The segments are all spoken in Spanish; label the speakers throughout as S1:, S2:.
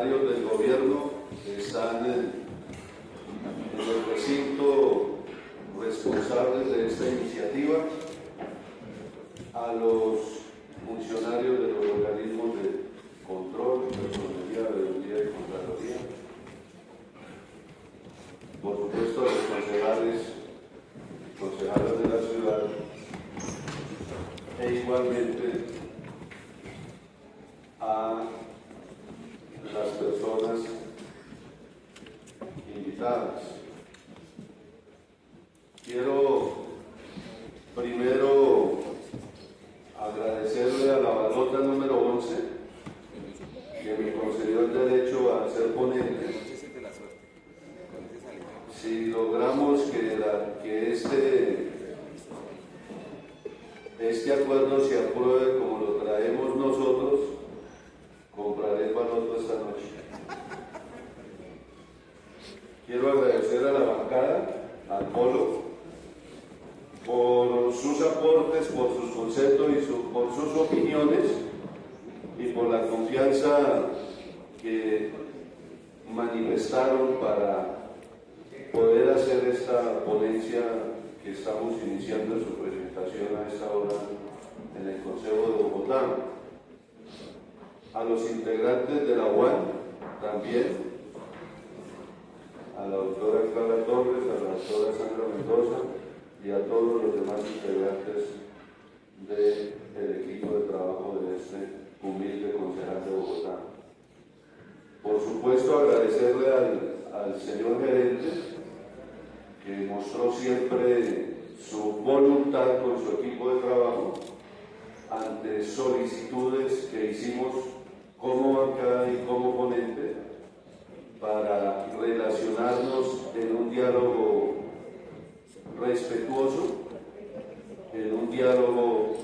S1: funcionarios del gobierno que están en el recinto responsables de esta iniciativa, a los funcionarios de los organismos de control, personería, veeduría y contraloría, por supuesto a los concejales de la ciudad, e igualmente a las personas invitadas. Quiero primero agradecerle a la balota número 11 que me concedió el derecho a ser ponente. Si logramos que este acuerdo se apruebe como lo traemos nosotros, compraré el baloto esta noche. Quiero agradecer a la bancada, al Polo, por sus aportes, por sus conceptos y por sus opiniones y por la confianza que manifestaron para poder hacer esta ponencia que estamos iniciando en su presentación a esta hora en el Consejo de Bogotá. A los integrantes de la UAN también, a la doctora Clara Torres, a la doctora Sandra Mendoza y a todos los demás integrantes del equipo de trabajo de este humilde concejal de Bogotá. Por supuesto, agradecerle al señor gerente, que mostró siempre su voluntad con su equipo de trabajo ante solicitudes que hicimos como bancada y como ponente para relacionarnos en un diálogo respetuoso, en un diálogo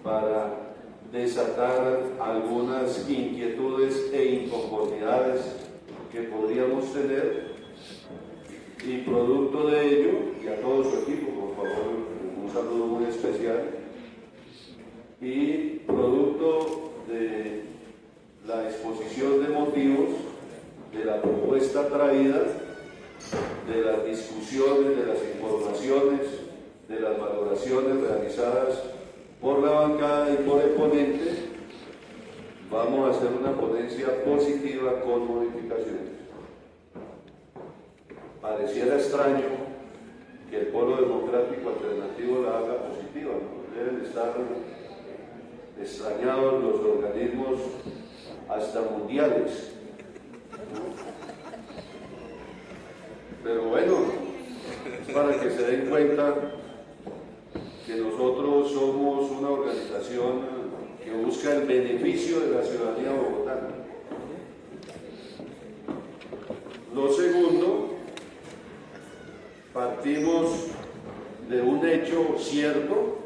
S1: para desatar algunas inquietudes e inconformidades que podríamos tener, y producto de ello, y a todo su equipo, por favor, un saludo muy especial, y producto de la exposición de motivos de la propuesta traída, de las discusiones, de las informaciones, de las valoraciones realizadas por la bancada y por el ponente, vamos a hacer una ponencia positiva con modificaciones. Pareciera extraño que el Polo Democrático Alternativo la haga positiva, ¿no? Deben estar extrañados los organismos hasta mundiales, ¿no? Pero bueno, es para que se den cuenta que nosotros somos una organización que busca el beneficio de la ciudadanía bogotana. Lo segundo, partimos de un hecho cierto,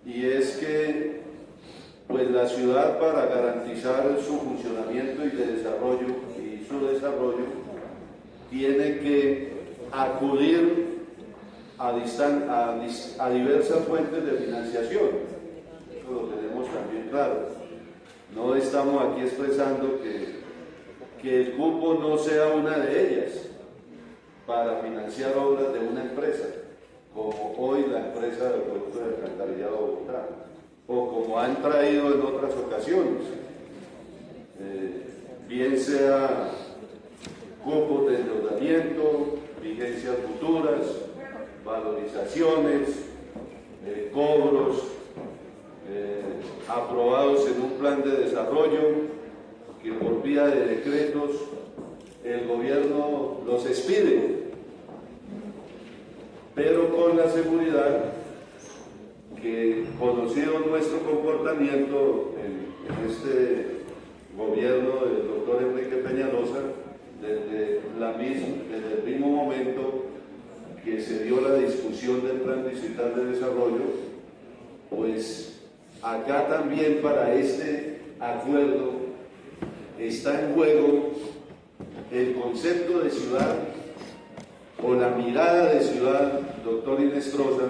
S1: y es que pues la ciudad, para garantizar su funcionamiento y su desarrollo, tiene que acudir a diversas fuentes de financiación. Eso lo tenemos también claro. No estamos aquí expresando que el cupo no sea una de ellas para financiar obras de una empresa, como hoy la empresa del producto de alcantarillado de Bogotá, o como han traído en otras ocasiones, bien sea cupos de endeudamiento, vigencias futuras, valorizaciones, cobros aprobados en un plan de desarrollo que por vía de decretos el gobierno los expide, pero con la seguridad que, conocido nuestro comportamiento en este gobierno del doctor Enrique Peñalosa, desde el mismo momento que se dio la discusión del Plan Distrital de Desarrollo, pues acá también para este acuerdo está en juego el concepto de ciudad o la mirada de ciudad, doctor Inestrosa,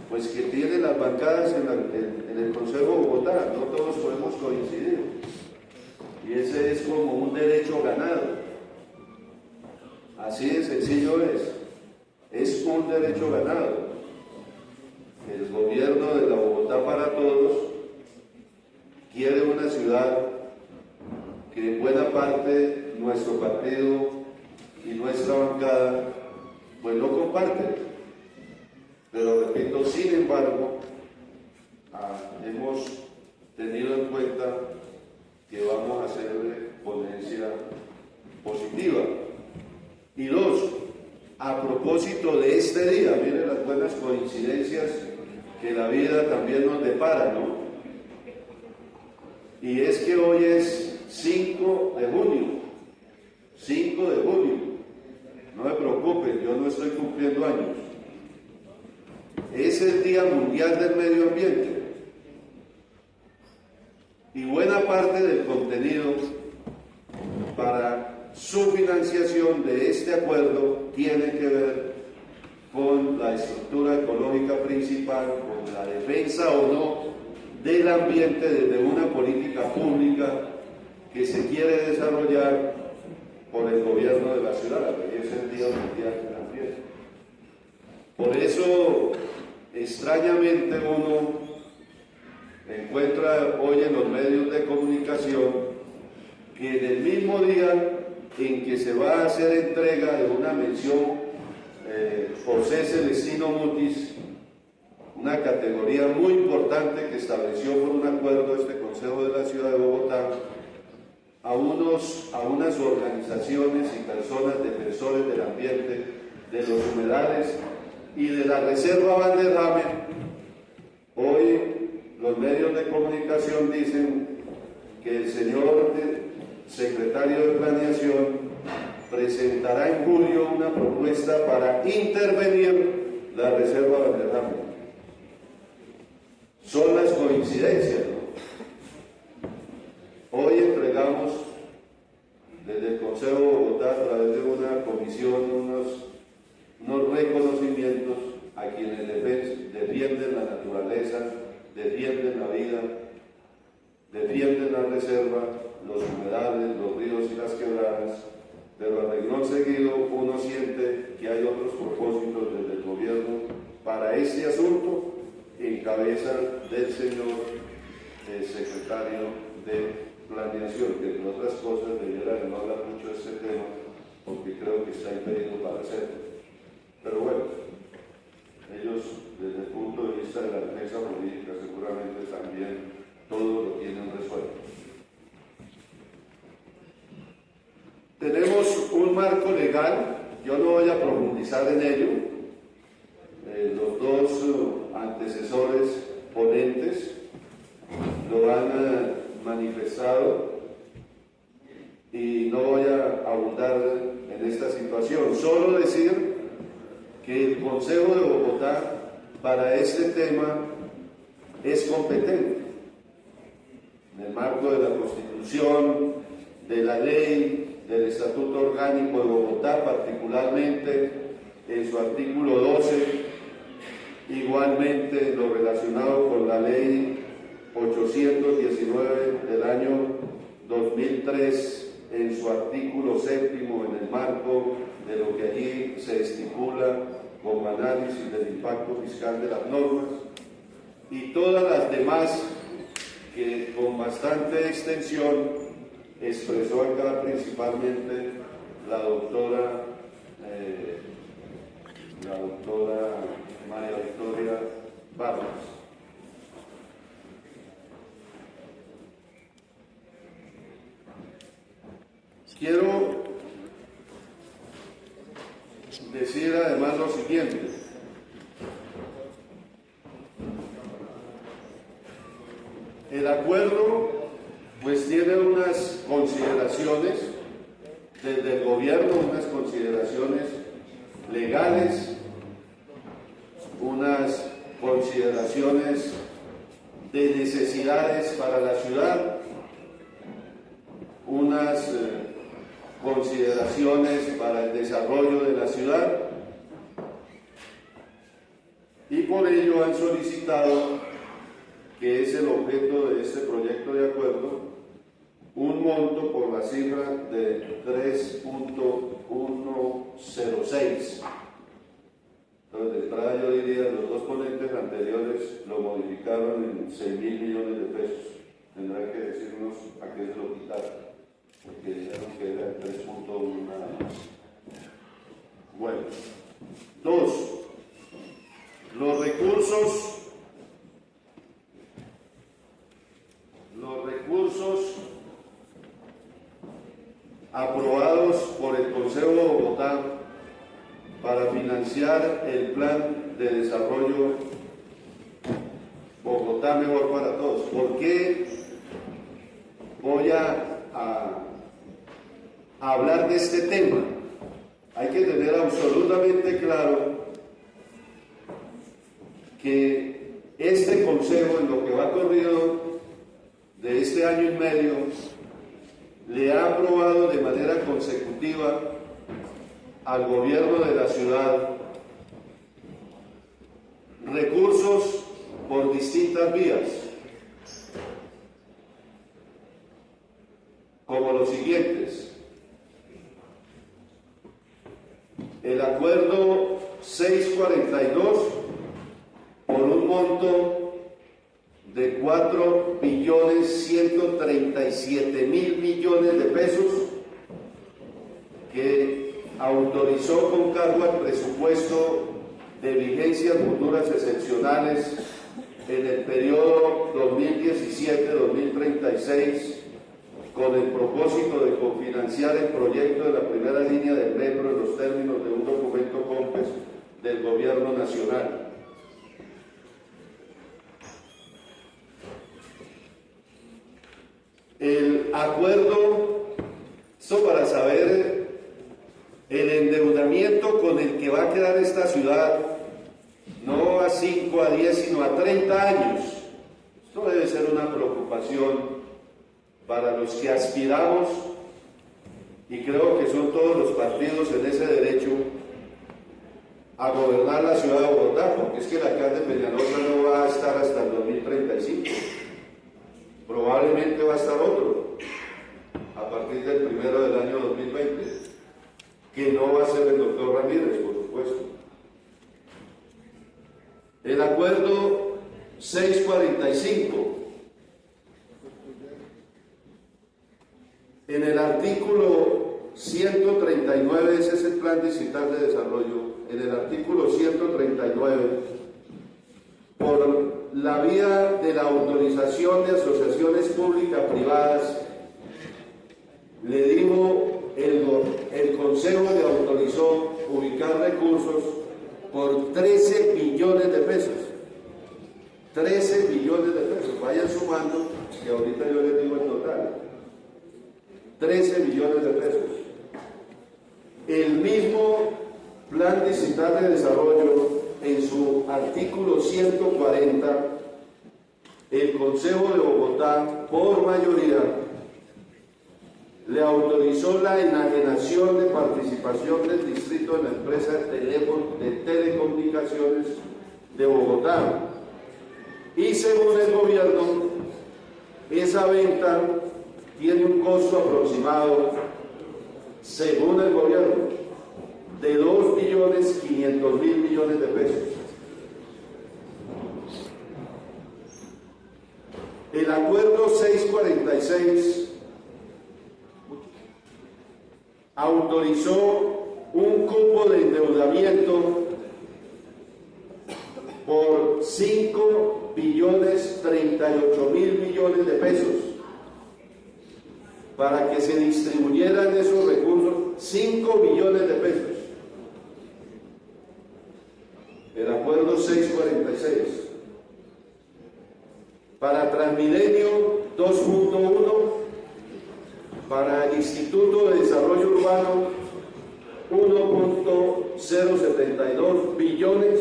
S1: pues que tiene las bancadas en el Consejo de Bogotá. No todos podemos coincidir, y Ese es como un derecho ganado. Así de sencillo es un derecho ganado. El gobierno de la Bogotá para todos quiere una ciudad que en buena parte nuestro partido y nuestra bancada pues no comparte. Pero repito, sin embargo, hemos tenido en cuenta que vamos a hacer ponencia positiva. Y dos, a propósito de este día, miren las buenas coincidencias que la vida también nos depara, ¿no? Y es que hoy es 5 de junio, 5 de junio, no me preocupen, yo no estoy cumpliendo años. Es el Día Mundial del Medio Ambiente. Y buena parte del contenido para su financiación de este acuerdo tiene que ver con la estructura ecológica principal, con la defensa o no del ambiente desde una política pública que se quiere desarrollar por el gobierno de la ciudad, que es el Día Mundial del Ambiente. Por eso, extrañamente uno encuentra hoy en los medios de comunicación que en el mismo día en que se va a hacer entrega de una mención José Celestino Mutis, una categoría muy importante que estableció por un acuerdo este Consejo de la Ciudad de Bogotá, a unas organizaciones y personas defensores del ambiente, de los humedales y de la Reserva Valderrame. Hoy los medios de comunicación dicen que el señor secretario de Planeación presentará en julio una propuesta para intervenir la Reserva Valderrame. Son las coincidencias, ¿no? Hoy entregamos desde el Consejo de Bogotá a través de una comisión unos reconocimientos a quienes defienden la naturaleza, defienden la vida, defienden la reserva, los humedales, los ríos y las quebradas, pero a renglón seguido uno siente que hay otros propósitos desde el gobierno para este asunto en cabeza del señor secretario de Planeación, que entre otras cosas debiera no hablar mucho de este tema porque creo que está impedido para hacerlo. Pero bueno, ellos desde el punto de vista de la defensa política seguramente también todo lo tienen resuelto. Tenemos un marco legal, yo no voy a profundizar en ello. Los dos antecesores ponentes lo han manifestado y no voy a abundar en esta situación, solo decir que el Consejo de Bogotá para este tema es competente en el marco de la Constitución, de la ley, del Estatuto Orgánico de Bogotá, particularmente en su artículo 12, igualmente lo relacionado con la ley 819 del año 2003, en su artículo 7, en el marco de lo que allí se estipula como análisis del impacto fiscal de las normas, y todas las demás que con bastante extensión expresó acá principalmente la doctora María Victoria Vargas. Quiero decir además lo siguiente. El acuerdo pues tiene unas consideraciones desde el gobierno, unas consideraciones legales, unas consideraciones de necesidades para la ciudad, unas consideraciones para el desarrollo de la ciudad, y por ello han solicitado, que es el objeto de este proyecto de acuerdo, un monto por la cifra de 3.106. Entonces, de entrada yo diría, los dos ponentes anteriores lo modificaron en 6.000 millones de pesos. Tendrán que decirnos a qué se lo quitaron, porque dijeron que era el 3.1 nada más. Bueno, dos, los recursos aprobados por el Consejo de Bogotá para financiar el plan de desarrollo Bogotá Mejor para Todos. ¿Por qué voy a hablar de este tema? Hay que tener absolutamente claro que este Consejo, en lo que va corrido de este año y medio, le ha aprobado de manera consecutiva al gobierno de la ciudad recursos por distintas vías, como los siguientes: el acuerdo 642 por un monto de 4.137.000 millones de pesos, que autorizó con cargo al presupuesto de vigencias futuras excepcionales en el periodo 2017-2036, con el propósito de cofinanciar el proyecto de la primera línea del metro en los términos de un documento COMPES del Gobierno Nacional. El acuerdo, esto para saber el endeudamiento con el que va a quedar esta ciudad, no a 5, a 10, sino a 30 años. Esto debe ser una preocupación para los que aspiramos, y creo que son todos los partidos en ese derecho, a gobernar la ciudad de Bogotá, porque es que el alcalde Peñalosa no va a estar hasta el 2035. Probablemente va a estar otro a partir del 1 del año 2020, que no va a ser el doctor Ramírez, por supuesto. El acuerdo 645, en el artículo 139, ese es el Plan Distrital de Desarrollo, en el artículo 139, por la vía de la autorización de asociaciones públicas privadas, le dijo el Consejo, le autorizó ubicar recursos por 13 billones de pesos. 13 billones de pesos. Vayan sumando, que ahorita yo les digo el total. 13 billones de pesos. El mismo Plan Distrital de Desarrollo, en su artículo 140, el Consejo de Bogotá, por mayoría, le autorizó la enajenación de participación del distrito en la empresa de telecomunicaciones de Bogotá. Y según el gobierno, esa venta tiene un costo aproximado, según el gobierno, de 2.500.000 millones de pesos. El acuerdo 646 autorizó un cupo de endeudamiento por 5.038.000 millones de pesos para que se distribuyeran esos recursos, 5 billones de pesos. El acuerdo 646. Para Transmilenio 2.1, para el Instituto de Desarrollo Urbano 1.072 billones,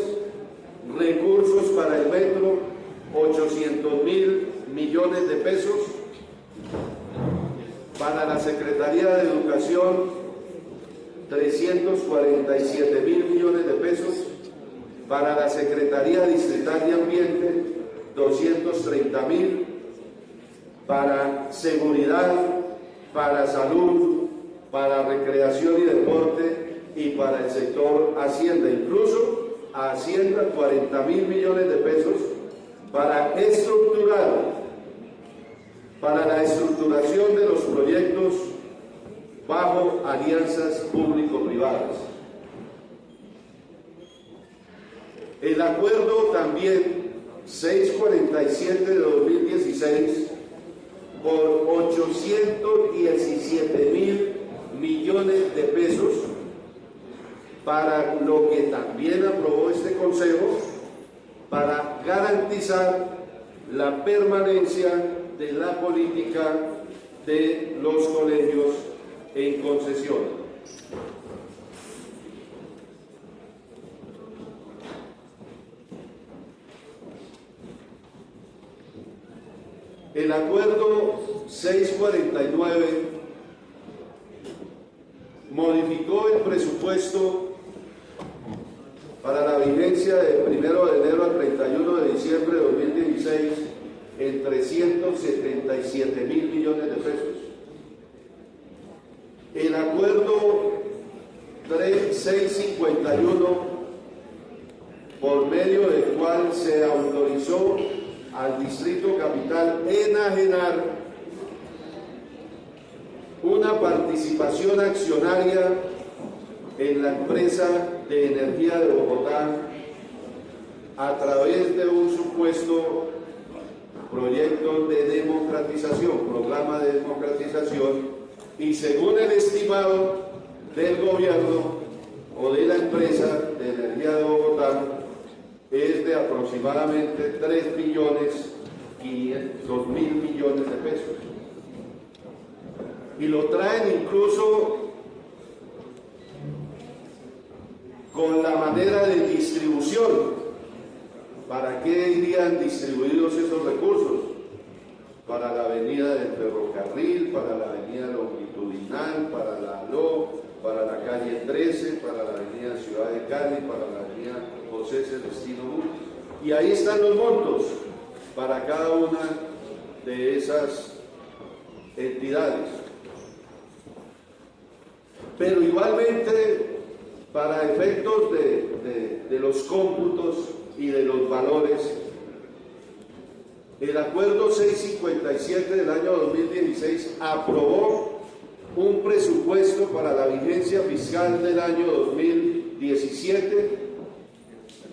S1: recursos para el metro 800.000 millones de pesos, para la Secretaría de Educación 347.000 millones de pesos, para la Secretaría Distrital de Ambiente 230.000, para Seguridad
S2: para salud, para recreación y deporte y para el sector Hacienda. Incluso a Hacienda 40.000 millones de pesos para estructurar, para la estructuración de los proyectos bajo alianzas público-privadas. El acuerdo también 647 de 2016 por 817.000 millones de pesos para lo que también aprobó este Consejo, para garantizar la permanencia de la política de los colegios en concesión. El acuerdo 649 modificó el presupuesto para la vigencia de 1 de enero al 31 de diciembre de 2016 en 377.000 millones de pesos. El acuerdo 3651, por medio del cual se autorizó al Distrito Capital enajenar una participación accionaria en la empresa de energía de Bogotá a través de un supuesto proyecto de democratización, programa de democratización, y según el estimado del gobierno o de la empresa de energía de Bogotá, es de aproximadamente 3.500.000 millones de pesos. Y lo traen incluso con la manera de distribución. ¿Para qué irían distribuidos esos recursos? Para la avenida del ferrocarril, para la avenida longitudinal, para la ALO, para la calle 13, para la avenida Ciudad de Cali, para la avenida José Celestino Burgos. Y ahí están los montos para cada una de esas entidades. Pero igualmente, para efectos de los cómputos y de los valores, el acuerdo 657 del año 2016 aprobó un presupuesto para la vigencia fiscal del año 2017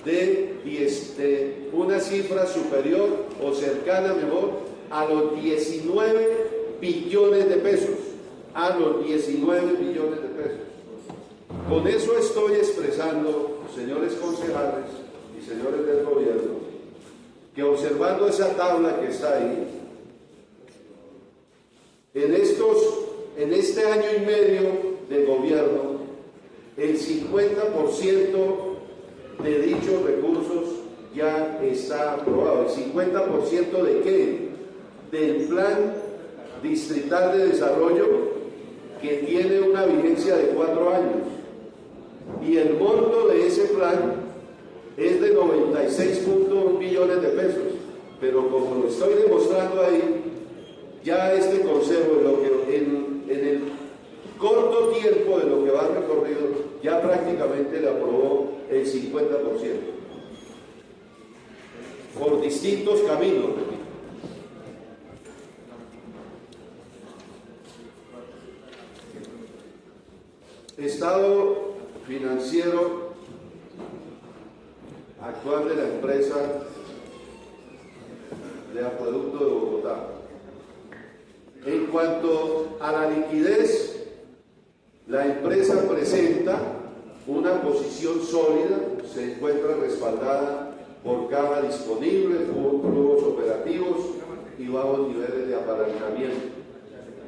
S2: de una cifra superior o cercana, mejor, a los 19 billones de pesos. A los 19 billones de pesos. Con eso estoy expresando, señores concejales y señores del gobierno, que observando esa tabla que está ahí, en este año y medio de gobierno, el 50% de dichos recursos ya está aprobado. ¿El 50% de qué? Del Plan Distrital de Desarrollo, que tiene una vigencia de 4 años. Y el monto de ese plan es de 96.1 billones de pesos. Pero como lo estoy demostrando ahí, ya este Consejo, en el corto tiempo de lo que va recorrido, ya prácticamente le aprobó el 50%. Por distintos caminos, repito. Estado financiero actual de la empresa de Acueducto de Bogotá. En cuanto a la liquidez, la empresa presenta una posición sólida, se encuentra respaldada por caja disponible, flujos operativos y bajos niveles de apalancamiento.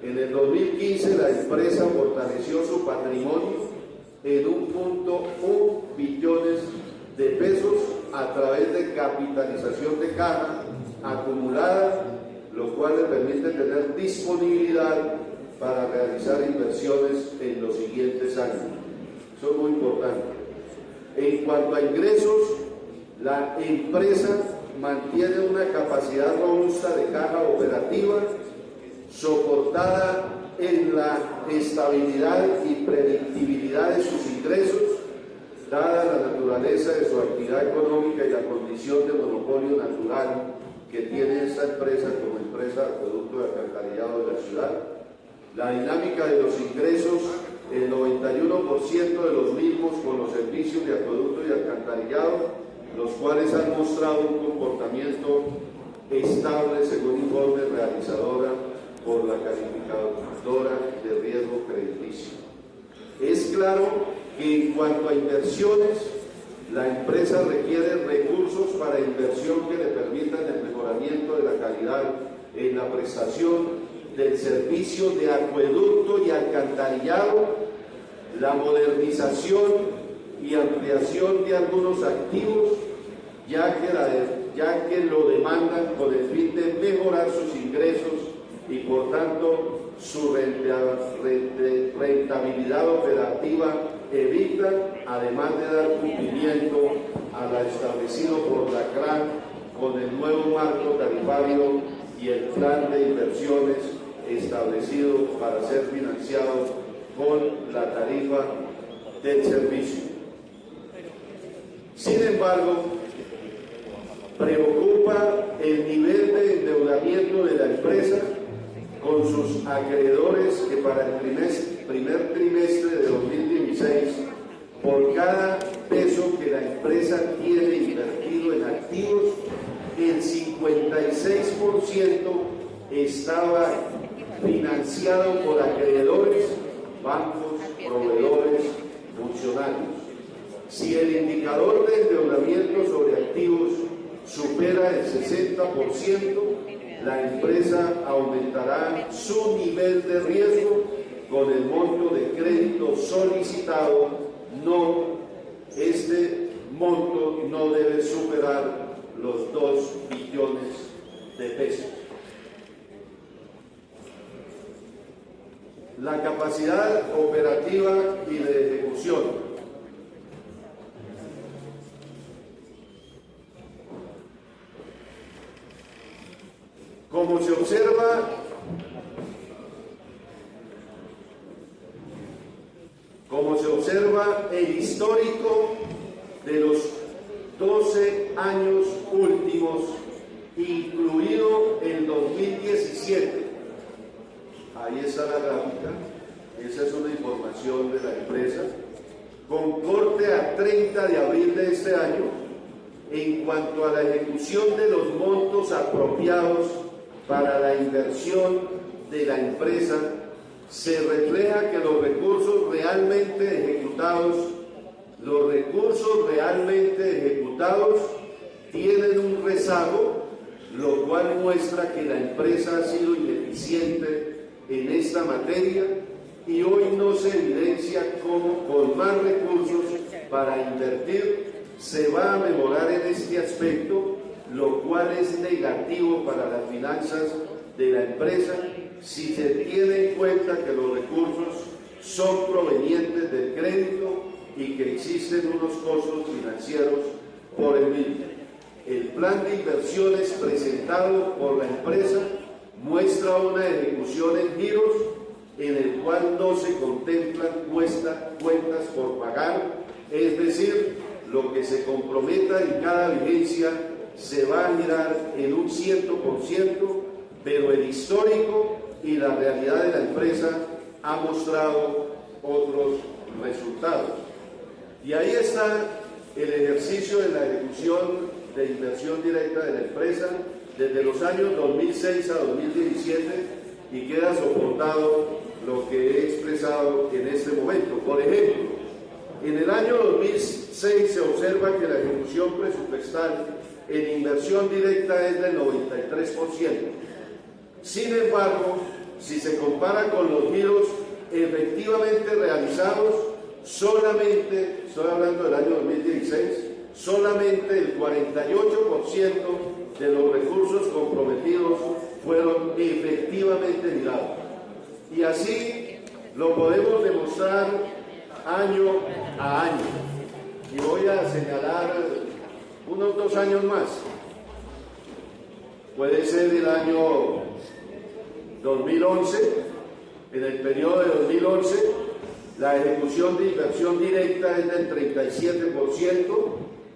S2: En el 2015 la empresa fortaleció su patrimonio en 1.1 billones de pesos a través de capitalización de caja acumulada, lo cual le permite tener disponibilidad para realizar inversiones en los siguientes años. Eso es muy importante. En cuanto a ingresos, la empresa mantiene una capacidad robusta de caja operativa soportada en la estabilidad y predictibilidad de sus ingresos, dada la naturaleza de su actividad económica y la condición de monopolio natural que tiene esta empresa como empresa de acueducto y alcantarillado de la ciudad. La dinámica de los ingresos, el 91% de los mismos con los servicios de acueducto y alcantarillado, los cuales han mostrado un comportamiento estable según informe realizadora por la calificadora de riesgo crediticio. Es claro que en cuanto a inversiones, la empresa requiere recursos para inversión que le permitan el mejoramiento de la calidad en la prestación del servicio de acueducto y alcantarillado, la modernización y ampliación de algunos activos, ya que lo demandan con el fin de mejorar sus ingresos y por tanto su rentabilidad operativa evita, además de dar cumplimiento a lo establecido por la CRAN con el nuevo marco tarifario y el plan de inversiones establecido para ser financiado con la tarifa del servicio. Sin embargo, preocupa el nivel de endeudamiento de la empresa con sus acreedores, que para el primer trimestre de 2016, por cada peso que la empresa tiene invertido en activos, el 56% estaba financiado por acreedores, bancos, proveedores, funcionarios. Si el indicador de endeudamiento sobre activos supera el 60%, la empresa aumentará su nivel de riesgo con el monto de crédito solicitado. Este monto no debe superar los 2 billones de pesos. La capacidad operativa y de ejecución. Como se observa el histórico de los 12 años últimos, incluido el 2017, ahí está la gráfica, esa es una información de la empresa, con corte a 30 de abril de este año, en cuanto a la ejecución de los montos apropiados para la inversión de la empresa, se refleja que los recursos realmente ejecutados tienen un rezago, lo cual muestra que la empresa ha sido ineficiente en esta materia y hoy no se evidencia cómo con más recursos para invertir se va a mejorar en este aspecto, lo cual es negativo para las finanzas de la empresa si se tiene en cuenta que los recursos son provenientes del crédito y que existen unos costos financieros por el mismo. El plan de inversiones presentado por la empresa muestra una ejecución en giros en el cual no se contemplan cuentas por pagar, es decir, lo que se comprometa en cada vigencia se va a girar en un 100%, pero el histórico y la realidad de la empresa ha mostrado otros resultados. Y ahí está el ejercicio de la ejecución de inversión directa de la empresa desde los años 2006 a 2017 y queda soportado lo que he expresado en este momento. Por ejemplo, en el año 2006 se observa que la ejecución presupuestal en inversión directa es del 93%. Sin embargo, si se compara con los giros efectivamente realizados, solamente, estoy hablando del año 2016, solamente el 48% de los recursos comprometidos fueron efectivamente girados. Y así lo podemos demostrar año a año. Y voy a señalar unos 2 años más. Puede ser el año 2011, En el periodo de 2011, la ejecución de inversión directa es del 37%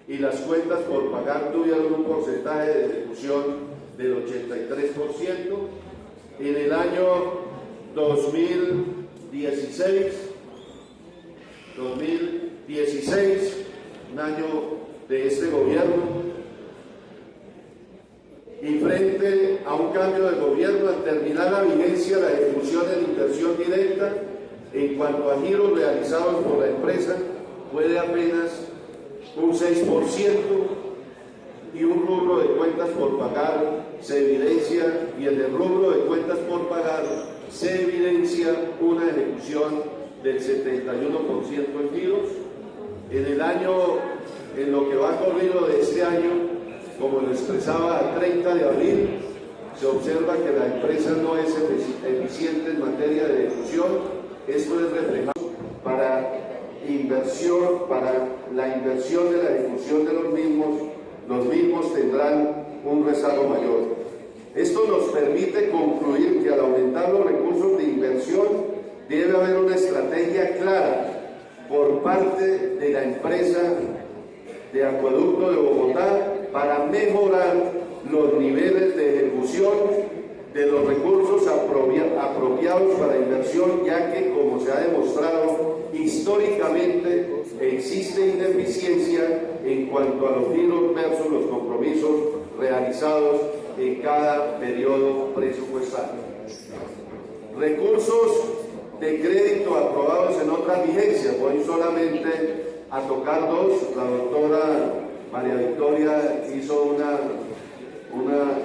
S2: y las cuentas por pagar tuvieron un porcentaje de ejecución del 83%. En el año 2016, un año de este gobierno, y frente a un cambio de gobierno, al terminar la vigencia, la ejecución en inversión directa, en cuanto a giros realizados por la empresa, fue de apenas un 6%, y un rubro de cuentas por pagar se evidencia, y en el rubro de cuentas por pagar se evidencia una ejecución del 71% en giros. En el año, en lo que va corrido de este año, como lo expresaba a 30 de abril, se observa que la empresa no es eficiente en materia de ejecución. Esto es reflejado para la inversión de la ejecución de los mismos tendrán un rezago mayor. Esto nos permite concluir que al aumentar los recursos de inversión debe haber una estrategia clara por parte de la empresa de Acueducto de Bogotá para mejorar los niveles de ejecución de los recursos apropiados para inversión, ya que, como se ha demostrado históricamente, existe ineficiencia en cuanto a los giros versus los compromisos realizados en cada periodo presupuestario. Recursos de crédito aprobados en otras vigencias, voy solamente a tocar dos. La doctora María Victoria hizo una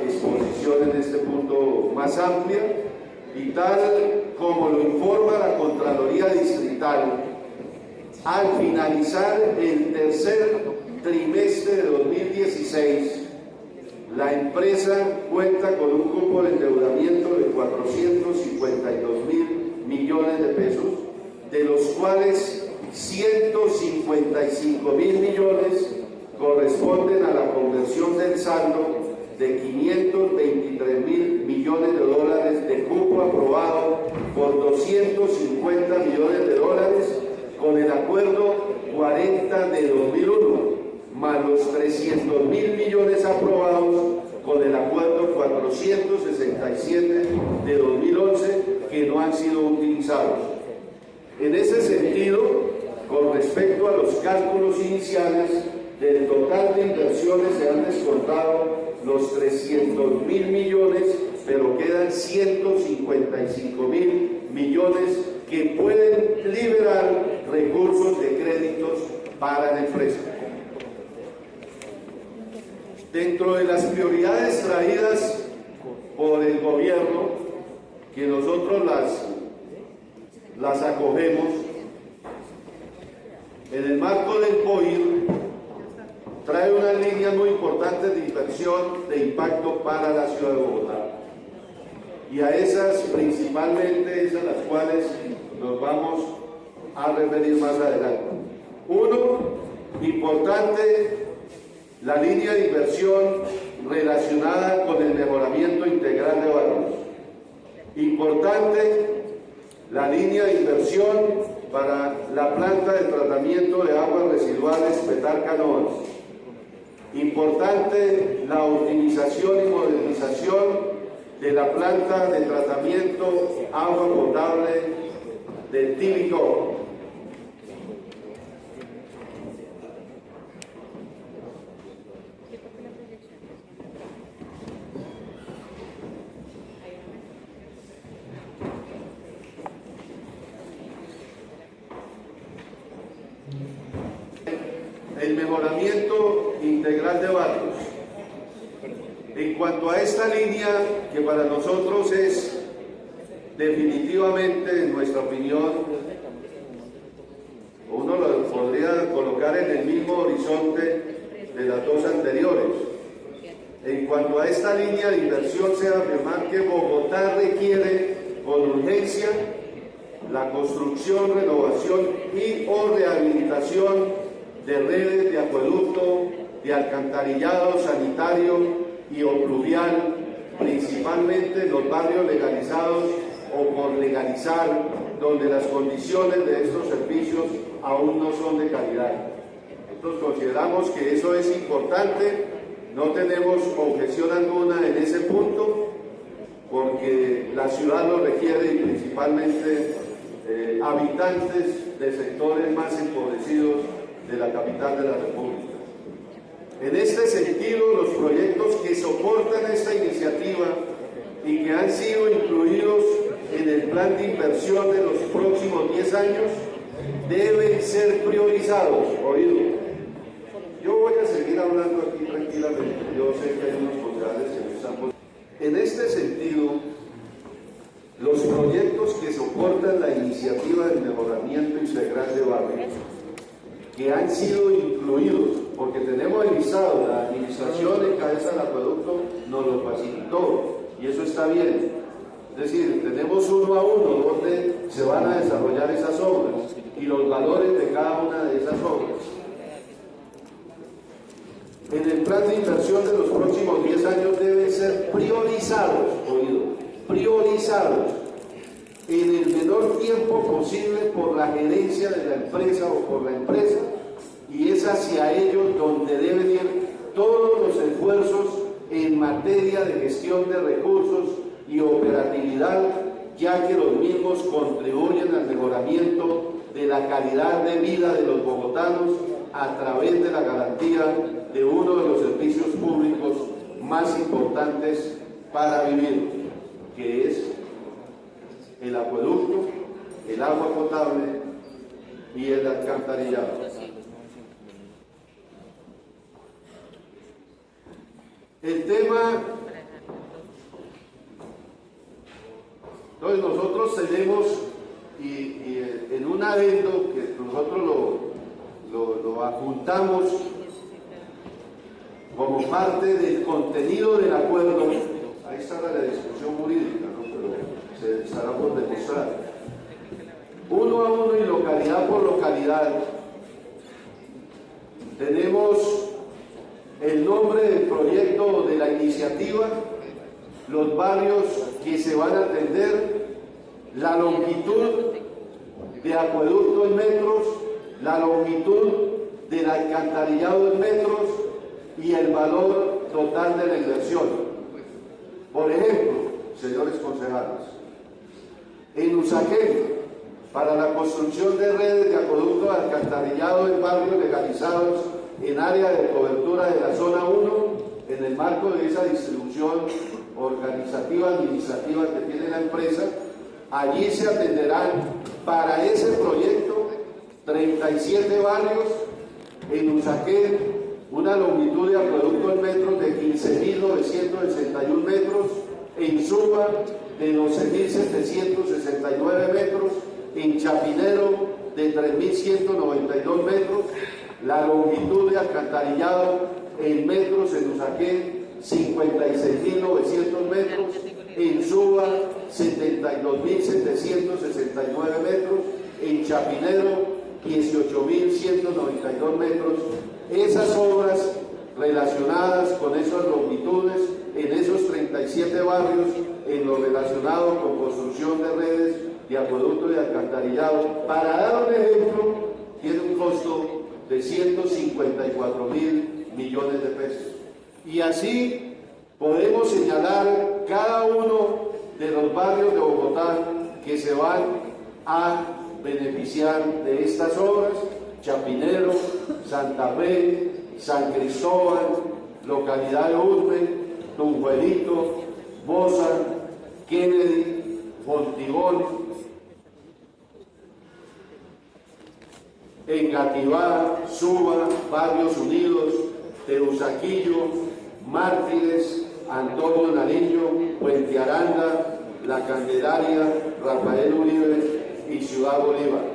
S2: exposición en este punto más amplia, y tal como lo informa la Contraloría Distrital, al finalizar el tercer trimestre de 2016, la empresa cuenta con un cupo de endeudamiento de 452.000 millones de pesos, de los cuales 155.000 millones corresponden a la conversión del saldo de 523.000 millones de dólares de cupo aprobado por 250 millones de dólares con el acuerdo 40 de 2001, más los 300.000 millones aprobados con el acuerdo 467 de 2011 que no han sido utilizados. En ese sentido, con respecto a los cálculos iniciales, del total de inversiones se han descontado los 300.000 millones, pero quedan 155.000 millones que pueden liberar recursos de créditos para la empresa. Dentro de las prioridades traídas por el gobierno, que nosotros las acogemos, en el marco del POIR, trae unas líneas muy importantes de inversión de impacto para la ciudad de Bogotá. Y a esas principalmente es a las cuales nos vamos a referir más adelante. Uno, importante, la línea de inversión relacionada con el mejoramiento integral de barrios. Importante, la línea de inversión para la planta de tratamiento de aguas residuales Petar-Canoas. Importante, la optimización y modernización de la planta de tratamiento agua potable de Tibicó. El mejoramiento integral de barrios. En cuanto a esta línea, que para nosotros es definitivamente, en nuestra opinión, uno lo podría colocar en el mismo horizonte de las dos anteriores. En cuanto a esta línea de inversión, se debe afirmar que Bogotá requiere con urgencia la construcción, renovación y o rehabilitación de redes de acueducto, de alcantarillado sanitario y o pluvial, principalmente en los barrios legalizados o por legalizar, donde las condiciones de estos servicios aún no son de calidad. Nosotros consideramos que eso es importante, no tenemos objeción alguna en ese punto, porque la ciudad lo requiere y principalmente habitantes de sectores más empobrecidos de la capital de la República. En este sentido, los proyectos que soportan esta iniciativa y que han sido incluidos en el plan de inversión de los próximos 10 años deben ser priorizados. Oído, yo voy a seguir hablando aquí tranquilamente, yo sé que hay unos concejales que me están poniendo. En este sentido, los proyectos que soportan la iniciativa del mejoramiento integral de barrios, que han sido incluidos, porque tenemos el listado, la administración en cabeza del acueducto nos lo facilitó, y eso está bien. Es decir, tenemos uno a uno donde se van a desarrollar esas obras y los valores de cada una de esas obras. En el plan de inversión de los próximos 10 años deben ser priorizados, oído, priorizados en el menor tiempo posible por la gerencia de la empresa o por la empresa, y es hacia ellos donde deben ir todos los esfuerzos en materia de gestión de recursos y operatividad, ya que los mismos contribuyen al mejoramiento de la calidad de vida de los bogotanos a través de la garantía de uno de los servicios públicos más importantes para vivir, que es el acueducto, el agua potable y el alcantarillado. El tema, entonces nosotros tenemos, y en un adendo que nosotros lo adjuntamos como parte del contenido del acuerdo, ahí está la discusión jurídica, ¿no? Pero se estará por demostrar. Uno a uno y localidad por localidad, tenemos el nombre del proyecto de la iniciativa, los barrios que se van a atender, la longitud de acueducto en metros, la longitud del alcantarillado en metros y el valor total de la inversión. Por ejemplo, señores concejales, en Usaquén, para la construcción de redes de acueducto de alcantarillado en barrios legalizados en área de cobertura de la zona 1, en el marco de esa distribución organizativa administrativa que tiene la empresa, allí se atenderán para ese proyecto 37 barrios. En Usaquén, una longitud de acueducto en metros de 15.961 metros, en Suba de 12.769 metros, en Chapinero de 3.192 metros, la longitud de alcantarillado en metros en Usaquén 56.900 metros, en Suba 72.769 metros, en Chapinero 18.192 metros. Esas obras relacionadas con esas longitudes en esos 37 barrios, en lo relacionado con construcción de redes de acueducto y alcantarillado, para dar un ejemplo, tiene un costo de 154.000 millones de pesos. Y así podemos señalar cada uno de los barrios de Bogotá que se van a beneficiar de estas obras: Chapinero, Santa Fe, San Cristóbal, localidad de Urbe, Tunjuelito, Bosa, Kennedy, Fontibón, Engativá, Suba, Barrios Unidos, Teusaquillo, Mártires, Antonio Nariño, Puente Aranda, La Candelaria, Rafael Uribe y Ciudad Bolívar.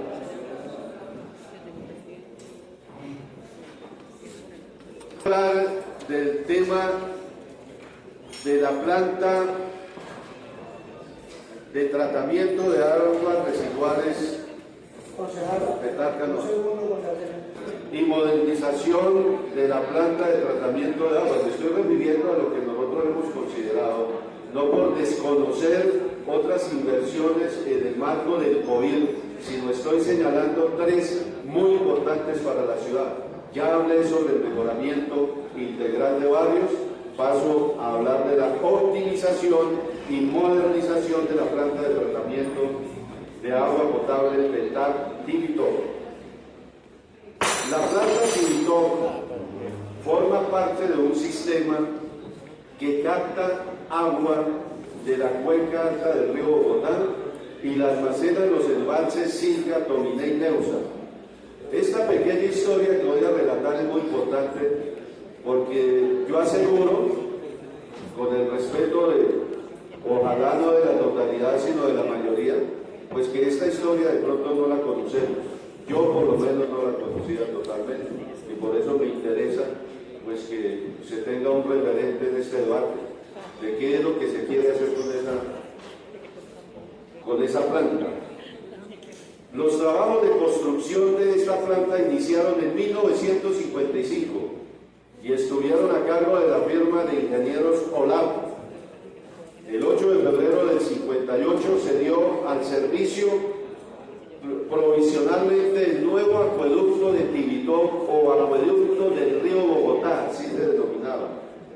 S2: Hablar del tema de la planta de tratamiento de aguas residuales y modernización de la planta de tratamiento de aguas. Me estoy refiriendo a lo que nosotros hemos considerado, no por desconocer o otras inversiones en el marco del COVID, sino estoy señalando tres muy importantes para la ciudad. Ya hablé sobre el mejoramiento integral de barrios, paso a hablar de la optimización y modernización de la planta de tratamiento de agua potable Petap Tibitoc. La planta Tibitoc forma parte de un sistema que capta agua de la cuenca alta del río Bogotá y la almacena en los embalses Silga, Tominé y Neusa. Esta pequeña historia que voy a relatar es muy importante porque yo aseguro, con el respeto de, ojalá no de la totalidad, sino de la mayoría, pues que esta historia de pronto no la conocemos. Yo por lo menos no la conocía totalmente y por eso me interesa pues que se tenga un referente en este debate de qué es lo que se quiere hacer con esa planta. Los trabajos de construcción de esta planta iniciaron en 1955 y estuvieron a cargo de la firma de ingenieros OLAP. El 8 de febrero del 58 se dio al servicio provisionalmente el nuevo acueducto de Tibitoc o acueducto del río Bogotá, así se denominaba,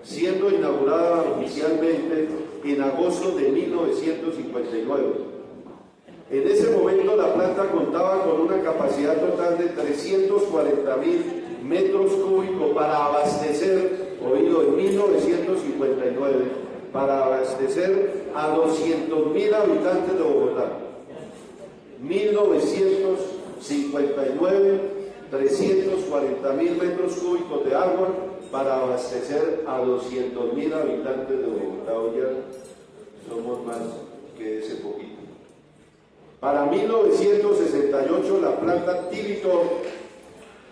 S2: siendo inaugurada oficialmente en agosto de 1959. En ese momento la planta contaba con una capacidad total de 340.000 metros cúbicos para abastecer, oído, en 1959, para abastecer a 200.000 habitantes de Bogotá. 1959, 340.000 metros cúbicos de agua para abastecer a 200.000 habitantes de Bogotá. Hoy ya somos más que ese poquito. Para 1968 la planta Tibitoc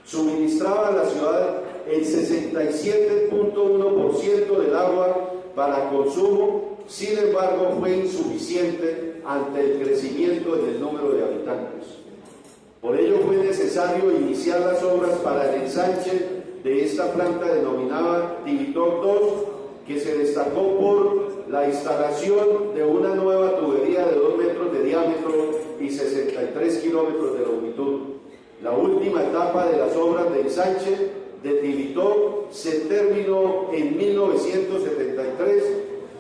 S2: suministraba a la ciudad el 67.1% del agua para consumo, sin embargo fue insuficiente ante el crecimiento en el número de habitantes. Por ello fue necesario iniciar las obras para el ensanche de esta planta denominada Tibitoc 2, que se destacó por la instalación de una nueva tubería de 2 metros de diámetro y 63 kilómetros de longitud. La última etapa de las obras de ensanche de Tibitoc se terminó en 1973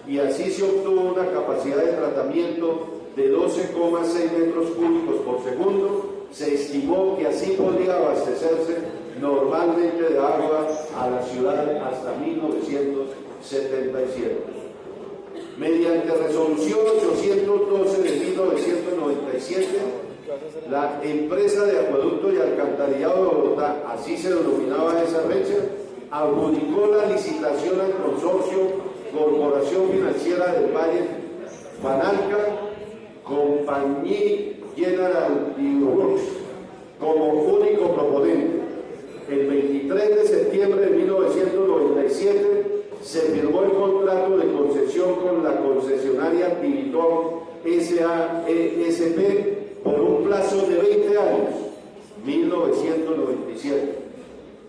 S2: y así se obtuvo una capacidad de tratamiento de 12,6 metros cúbicos por segundo. Se estimó que así podría abastecerse normalmente de agua a la ciudad hasta 1977. Mediante resolución 812 de 1997, la empresa de acueducto y alcantarillado de Bogotá, así se denominaba esa fecha, adjudicó la licitación al consorcio Corporación Financiera del Valle Fanalca, Compañía General Works, como único proponente. El 23 de septiembre de 1997 se firmó el contrato de concesión con la concesionaria Tibitoc S.A.E.S.P. por un plazo de 20 años, 1997.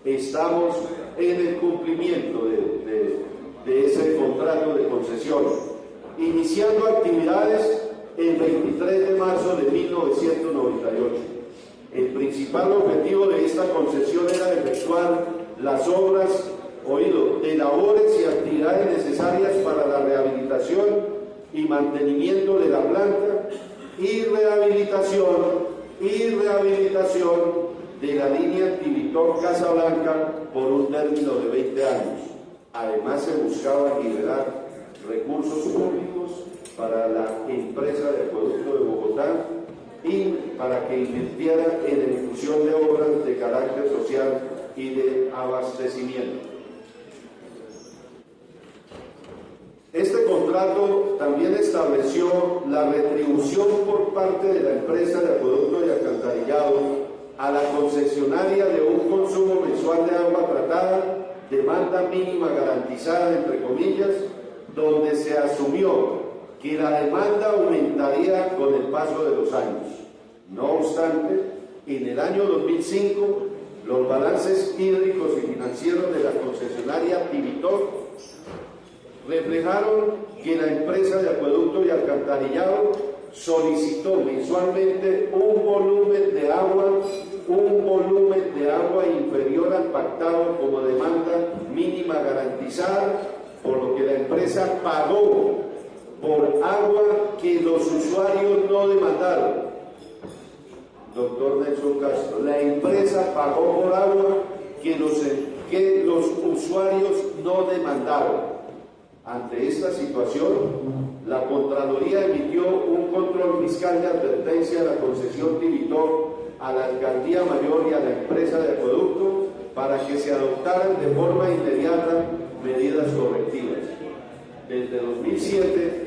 S2: Estamos en el cumplimiento de ese contrato de concesión, iniciando actividades el 23 de marzo de 1998. El principal objetivo de esta concesión era efectuar las obras, de labores y actividades necesarias para la rehabilitación y mantenimiento de la planta y rehabilitación de la línea Tibitoc-Casablanca por un término de 20 años. Además, se buscaba liberar recursos públicos para la empresa de acueducto de Bogotá y para que invirtiera en la ejecución de obras de carácter social y de abastecimiento. Este contrato también estableció la retribución por parte de la empresa de acueducto y alcantarillado a la concesionaria de un consumo mensual de agua tratada, demanda mínima garantizada, entre comillas, donde se asumió que la demanda aumentaría con el paso de los años. No obstante, en el año 2005, los balances hídricos y financieros de la concesionaria Tibitoc reflejaron que la empresa de acueducto y alcantarillado solicitó mensualmente un volumen de agua inferior al pactado como demanda mínima garantizada, por lo que la empresa pagó por agua que los usuarios no demandaron. Doctor Nelson Castro, la empresa pagó por agua que los usuarios no demandaron. Ante esta situación, la Contraloría emitió un control fiscal de advertencia a la concesión Tibitó, a la Alcaldía Mayor y a la empresa de acueducto para que se adoptaran de forma inmediata medidas correctivas. Desde 2007,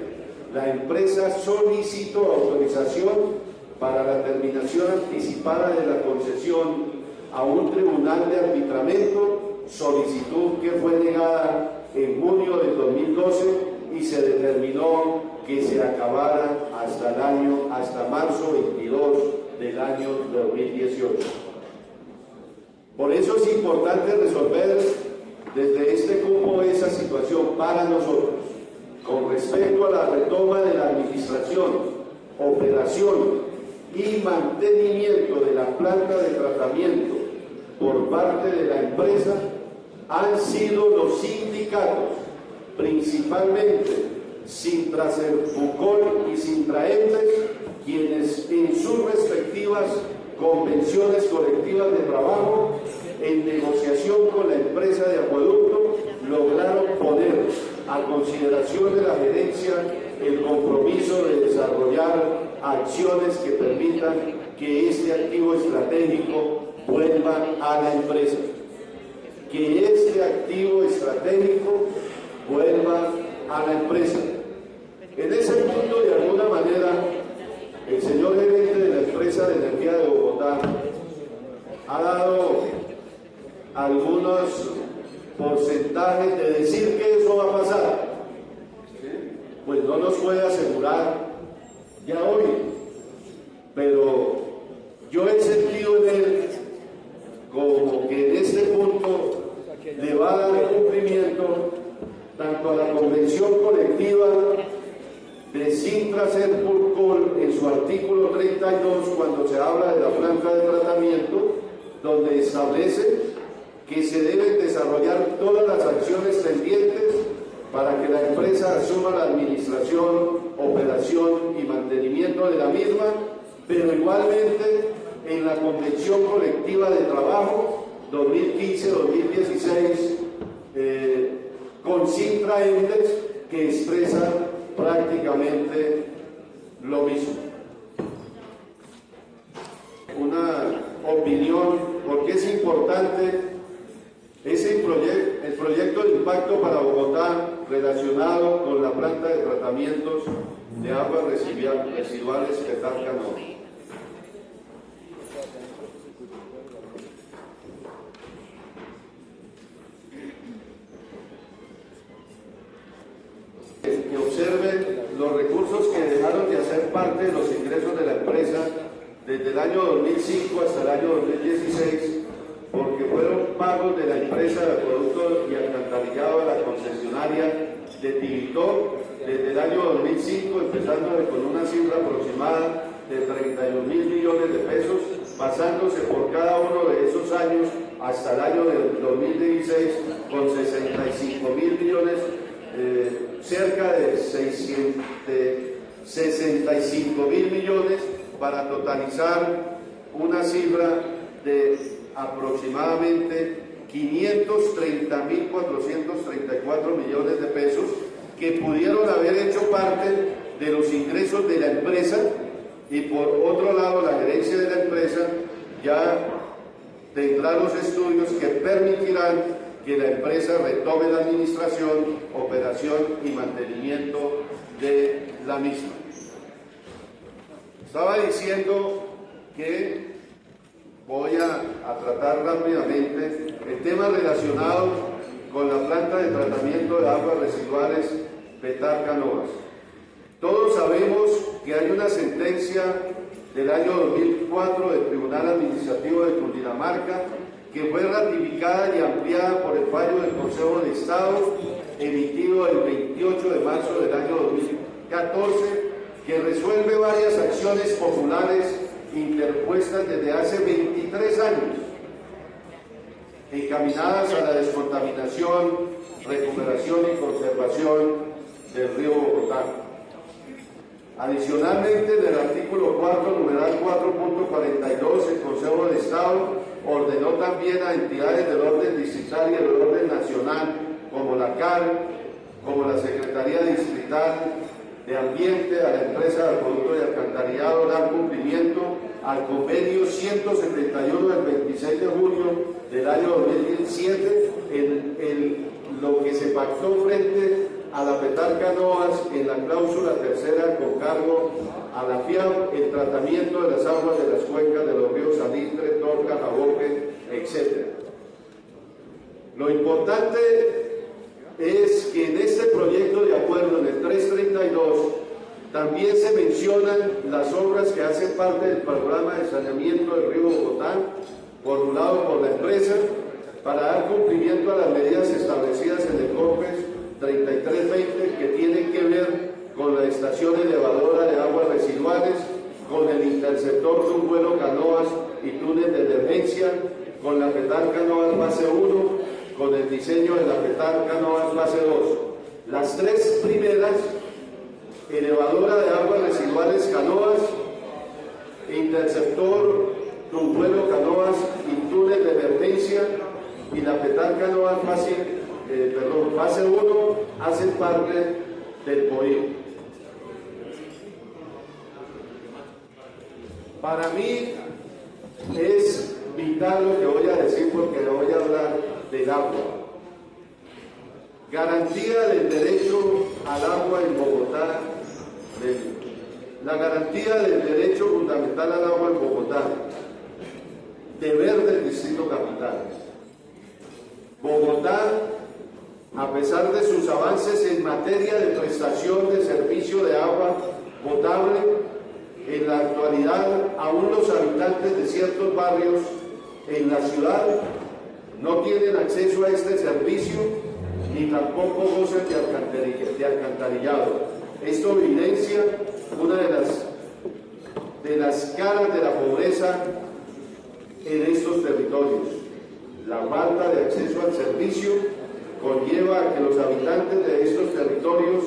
S2: la empresa solicitó autorización para la terminación anticipada de la concesión a un tribunal de arbitramiento, solicitud que fue negada en junio del 2012 y se determinó que se acabara hasta marzo 22 del año 2018. Por eso es importante resolver desde este cupo esa situación para nosotros. Con respecto a la retoma de la administración, operación y mantenimiento de la planta de tratamiento por parte de la empresa, han sido los sindicatos, principalmente Sintraserfucol y Sintraendes, quienes en sus respectivas convenciones colectivas de trabajo, en negociación con la empresa de acueducto, lograron poner a consideración de la gerencia el compromiso de desarrollar acciones que permitan que este activo estratégico vuelva a la empresa. Que este activo estratégico vuelva a la empresa. En ese punto, de alguna manera, el señor gerente de la empresa de energía de Bogotá ha dado algunos porcentajes de decir que eso va a pasar. Pues no nos puede asegurar ya hoy, pero yo he sentido en él como que en este punto le va a dar cumplimiento tanto a la convención colectiva de Sintraserfucol en su artículo 32, cuando se habla de la planta de tratamiento, donde establece que se deben desarrollar todas las acciones pendientes para que la empresa asuma la administración, operación y mantenimiento de la misma, pero igualmente en la Convención Colectiva de Trabajo 2015-2016 con Sintraendes, que expresa prácticamente lo mismo. Una opinión, porque es importante el proyecto de impacto para Bogotá relacionado con la planta de tratamientos de aguas residuales Petarca-Nova. Que observen los recursos que dejaron de hacer parte de los ingresos de la empresa desde el año 2005 hasta el año 2016, porque fueron pagos de la empresa de acueducto y alcantarillado a la concesionaria de Tibitó desde el año 2005, empezando con una cifra aproximada de 31.000 millones de pesos, pasándose por cada uno de esos años hasta el año del 2016 con 65.000 millones, cerca de 65.000 millones, para totalizar una cifra de aproximadamente 530.434 millones de pesos, que pudieron haber hecho parte de los ingresos de la empresa, y por otro lado la gerencia de la empresa ya tendrá los estudios que permitirán que la empresa retome la administración, operación y mantenimiento de la misma. Estaba diciendo que voy a tratar rápidamente el tema relacionado con la planta de tratamiento de aguas residuales Petarca-Nova. Todos sabemos que hay una sentencia del año 2004 del Tribunal Administrativo de Cundinamarca, que fue ratificada y ampliada por el fallo del Consejo de Estado emitido el 28 de marzo del año 2014, que resuelve varias acciones populares interpuestas desde hace 23 años, encaminadas a la descontaminación, recuperación y conservación del río Bogotá. Adicionalmente, en el artículo 4, numeral 4.42, el Consejo de Estado ordenó también a entidades del orden distrital y del orden nacional, como la CAR, como la Secretaría Distrital de Ambiente, a la empresa de Acueducto y Alcantarillado, dar cumplimiento al convenio 171 del 26 de junio del año 2017, en lo que se pactó frente a la Petar Canoas en la cláusula tercera con cargo a la FIAB, el tratamiento de las aguas de las cuencas de los ríos Salitre, Torca, Jaboque, etc. Lo importante es que en este proyecto de acuerdo, en el 332, también se mencionan las obras que hacen parte del programa de saneamiento del río Bogotá, formulado por la empresa, para dar cumplimiento a las medidas establecidas en el COPES 3320, que tienen que ver con la estación elevadora de aguas residuales, con el interceptor de un vuelo canoas y túnel de emergencia, con la Petar Canoas Base 1, con el diseño de la Petar Canoas Base 2. Las tres primeras, elevadora de aguas residuales canoas, interceptor, vuelo canoas y túnel de emergencia, y la Petar Canoas Base 1, hacen parte del POIR. Para mí es vital lo que voy a decir, porque le voy a hablar del agua. Garantía del derecho al agua en Bogotá. La garantía del derecho fundamental al agua en Bogotá. Deber del Distrito Capital. Bogotá, a pesar de sus avances en materia de prestación de servicio de agua potable, en la actualidad aún los habitantes de ciertos barrios en la ciudad no tienen acceso a este servicio ni tampoco gozan de alcantarillado. Esto evidencia una de las caras de la pobreza en estos territorios. La falta de acceso al servicio conlleva a que los habitantes de estos territorios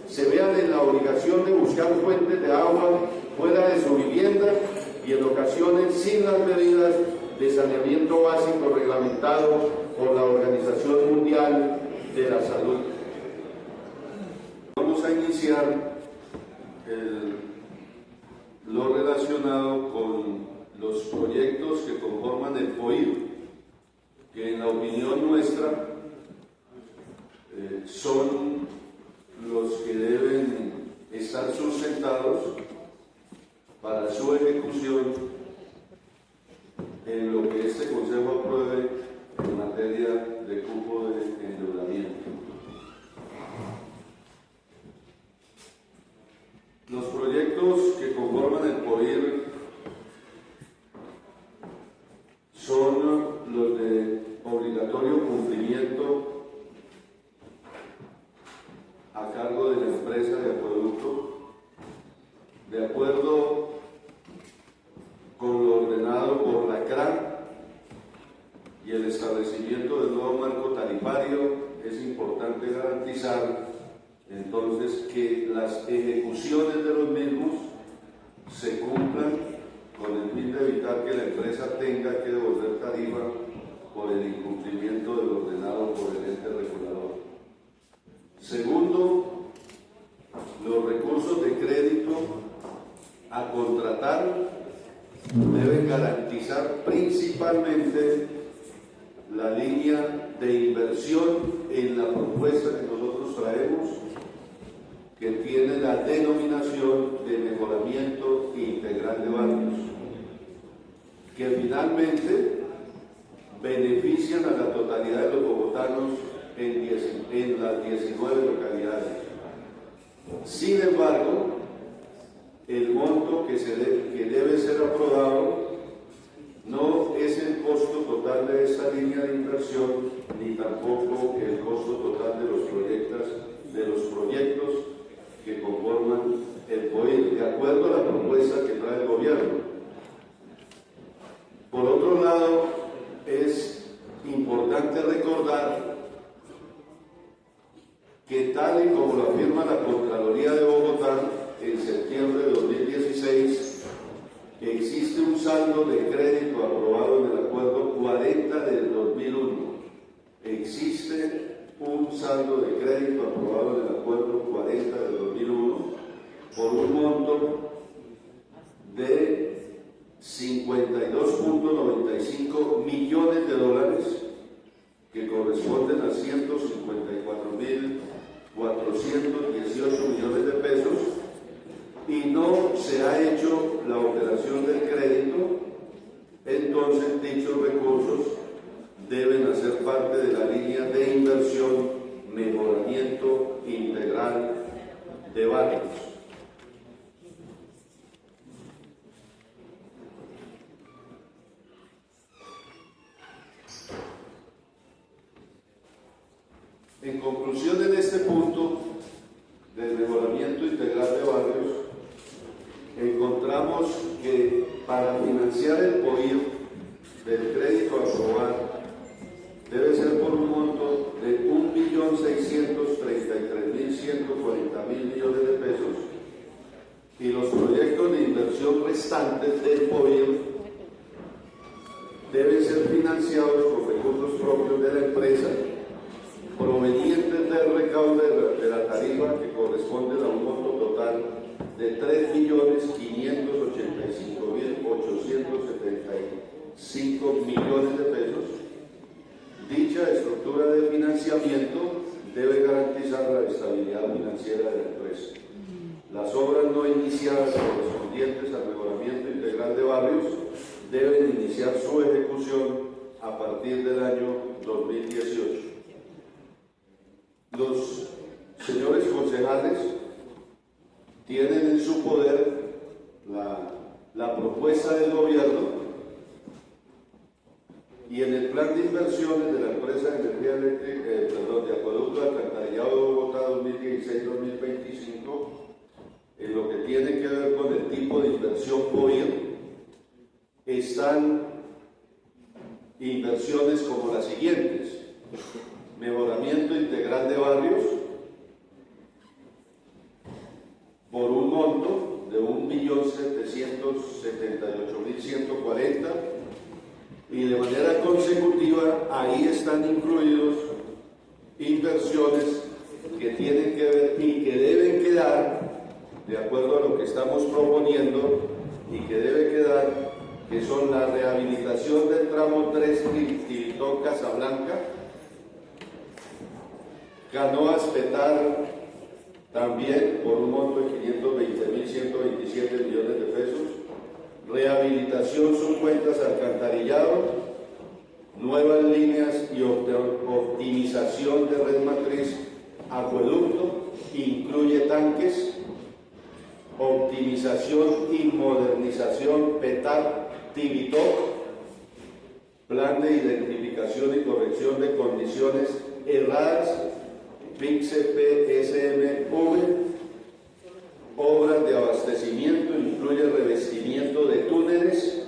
S2: se vean en la obligación de buscar fuentes de agua fuera de su vivienda y en ocasiones sin las medidas de saneamiento básico reglamentado por la Organización Mundial de la Salud.
S1: Vamos a iniciar lo relacionado con los proyectos que conforman el POIR, que en la opinión nuestra son los que deben estar sustentados para su ejecución en lo que este Consejo apruebe en materia de cupo de endeudamiento. Los proyectos que conforman el POIR son los de obligatorio cumplimiento a cargo de la empresa de acueducto, de acuerdo con lo ordenado por la CRAN y el establecimiento del nuevo marco tarifario. Es importante garantizar entonces que las ejecuciones de los mismos se cumplan con el fin de evitar que la empresa tenga que devolver tarifa por el incumplimiento de lo ordenado por el ente regulador. Segundo, los recursos de crédito a contratar deben garantizar principalmente la línea de inversión en la propuesta que nosotros traemos, que tiene la denominación de mejoramiento integral de barrios, que finalmente benefician a la totalidad de los bogotanos en las 19 localidades. Sin embargo, el monto que debe ser aprobado no es el costo total de esta línea de inversión, ni tampoco el costo total de los proyectos que conforman el POIR, de acuerdo a la propuesta que trae el gobierno. Por otro lado, es importante recordar que tal y como lo afirma la Contraloría de Bogotá en septiembre de 2016, existe un saldo de crédito aprobado en el Acuerdo 40 del 2001. Existe un saldo de crédito aprobado en el Acuerdo 40 del 2001 por un monto de 52.95 millones de dólares, que corresponden a 154.418 millones de pesos, y no se ha hecho la operación del crédito. Entonces dichos recursos deben hacer parte de la línea de inversión mejoramiento integral de barrios. En conclusión, en este punto del mejoramiento integral de barrios, encontramos que para financiar el POIR del crédito a aprobar debe ser por un monto de 1.633.140.000 millones de pesos, y los proyectos de inversión restantes del POIR deben ser financiados con recursos propios de la empresa, provenientes del recaudo de la tarifa, que corresponden a un monto total de 3.585.875 millones de pesos. Dicha estructura de financiamiento debe garantizar la estabilidad financiera de la empresa. Las obras no iniciadas correspondientes al mejoramiento integral de barrios deben iniciar su ejecución a partir del año 2018. Los señores concejales tienen en su poder la propuesta del gobierno, y en el plan de inversiones de la empresa de energía eléctrica, de acueducto de alcantarillado de Bogotá 2016-2025, en lo que tiene que ver con el tipo de inversión POIR, están inversiones como las siguientes: mejoramiento integral de barrios por un monto de 1.778.140, y de manera consecutiva ahí están incluidos inversiones que tienen que ver y que deben quedar, de acuerdo a lo que estamos proponiendo, y que debe quedar, que son la rehabilitación del tramo 3 Tibitón-Casablanca, Canoas Petar, también por un monto de 520.127 millones de pesos, rehabilitación subcuentas alcantarillado, nuevas líneas y optimización de red matriz acueducto, incluye tanques, optimización y modernización Petar Tibitoc, plan de identificación y corrección de condiciones erradas PIXE-PSMV, obras de abastecimiento, incluye revestimiento de túneles,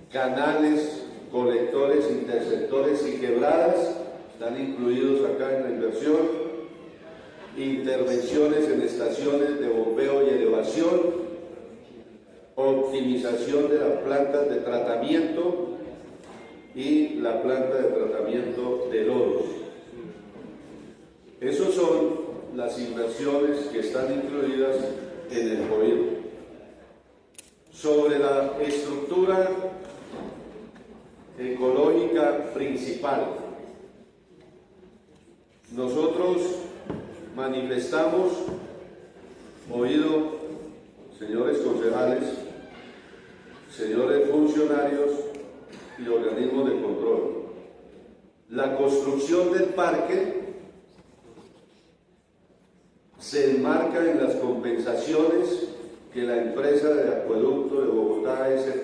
S1: canales, colectores, interceptores y quebradas, están incluidos acá en la inversión, intervenciones en estaciones de bombeo y elevación, optimización de las plantas de tratamiento y la planta de tratamiento de lodos. Esas son las inversiones que están incluidas en el POIR. Sobre la estructura ecológica principal, nosotros manifestamos, oído señores concejales, señores funcionarios y organismos de control, la construcción del parque se enmarca en las compensaciones que la empresa de acueducto de Bogotá ESP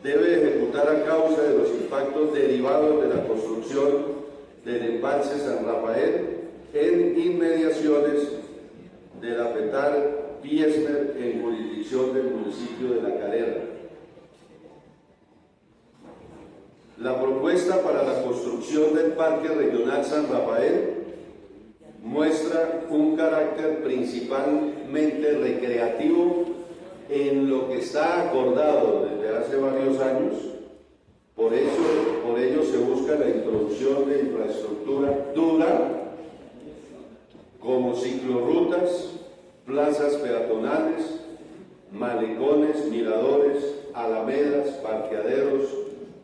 S1: debe ejecutar a causa de los impactos derivados de la construcción del embalse San Rafael en inmediaciones del Apetar Piesmer en jurisdicción del municipio de La Calera. La propuesta para la construcción del Parque Regional San Rafael muestra un carácter principalmente recreativo en lo que está acordado desde hace varios años. Por ello se busca la introducción de infraestructura dura como ciclorrutas, plazas peatonales, malecones, miradores, alamedas, parqueaderos,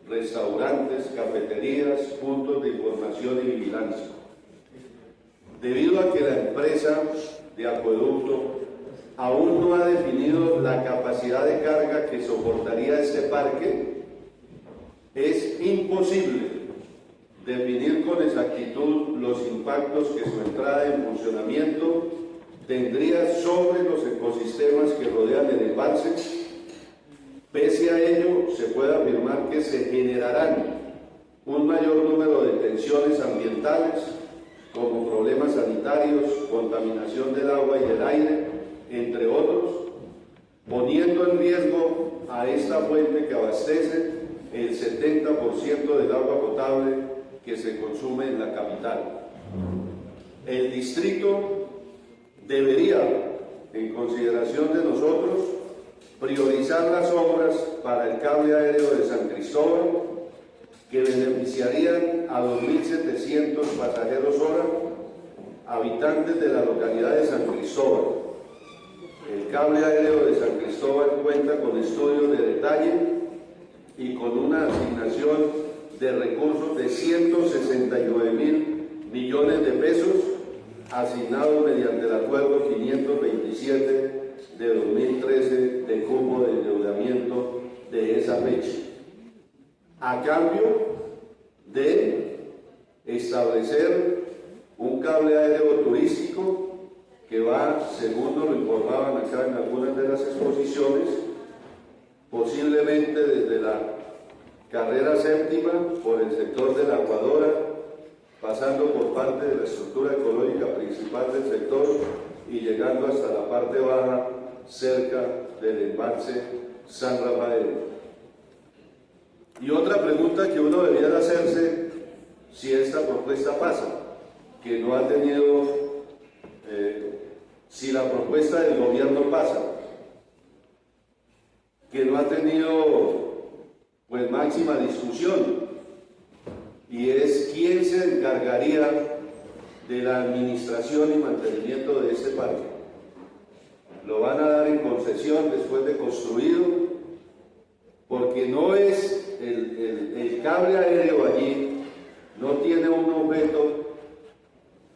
S1: restaurantes, cafeterías, puntos de información y vigilancia. Debido a que la empresa de acueducto aún no ha definido la capacidad de carga que soportaría este parque, es imposible definir con exactitud los impactos que su entrada en funcionamiento tendría sobre los ecosistemas que rodean el embalse. Pese a ello, se puede afirmar que se generarán un mayor número de tensiones ambientales, como problemas sanitarios, contaminación del agua y del aire, entre otros, poniendo en riesgo a esta fuente que abastece el 70% del agua potable que se consume en la capital. El distrito debería, en consideración de nosotros, priorizar las obras para el cable aéreo de San Cristóbal, que beneficiarían a 2.700 pasajeros hora, habitantes de la localidad de San Cristóbal. El cable aéreo de San Cristóbal cuenta con estudios de detalle y con una asignación de recursos de 169.000 millones de pesos asignados mediante el acuerdo 527 de 2013 de cupo de endeudamiento de esa fecha, a cambio de establecer un cable aéreo turístico que va, según nos lo informaban acá en algunas de las exposiciones, posiblemente desde la carrera séptima por el sector de la Aguadora, pasando por parte de la estructura ecológica principal del sector y llegando hasta la parte baja cerca del embalse San Rafael. Y otra pregunta que uno debería hacerse si esta propuesta pasa, que no ha tenido, si la propuesta del gobierno pasa, que no ha tenido pues máxima discusión, y es quién se encargaría de la administración y mantenimiento de este parque. Lo van a dar en concesión después de construido, porque no es el cable aéreo allí, no tiene un objeto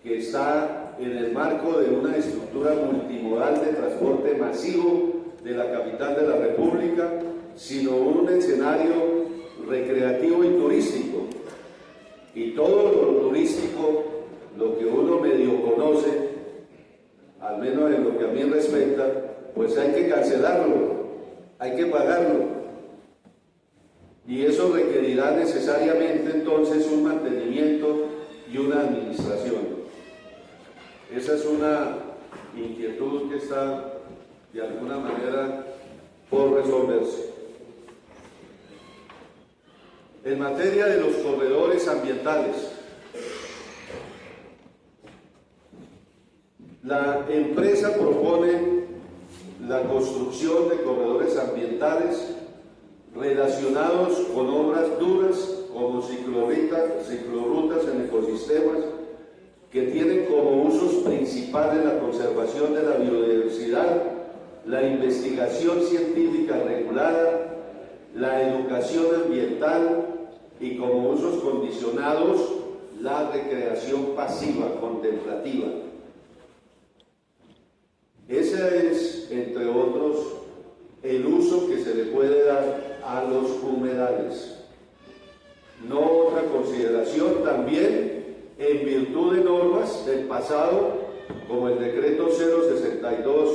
S1: que está en el marco de una estructura multimodal de transporte masivo de la capital de la República, sino un escenario recreativo y turístico. Y todo lo turístico, lo que uno medio conoce, al menos en lo que a mí respecta, pues hay que cancelarlo, hay que pagarlo. Y eso requerirá necesariamente entonces un mantenimiento y una administración. Esa es una inquietud que está de alguna manera por resolverse. En materia de los corredores ambientales, la empresa propone la construcción de corredores ambientales relacionados con obras duras como ciclorrutas en ecosistemas que tienen como usos principales la conservación de la biodiversidad, la investigación científica regulada, la educación ambiental y como usos condicionados la recreación pasiva, contemplativa. Ese es, entre otros, el uso que se le puede dar a los humedales. No otra consideración también, en virtud de normas del pasado, como el decreto 062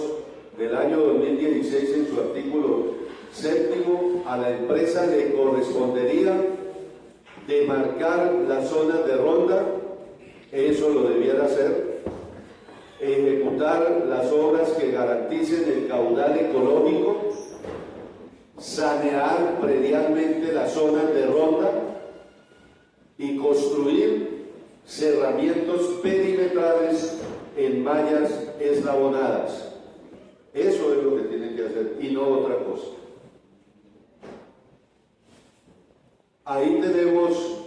S1: del año 2016 en su artículo
S2: Séptimo, a la empresa le correspondería demarcar las zonas de ronda, eso lo debiera hacer, ejecutar las obras que garanticen el caudal económico, sanear predialmente las zonas de ronda y construir cerramientos perimetrales en mallas eslabonadas. Eso es lo que tienen que hacer y no otra cosa. Ahí tenemos,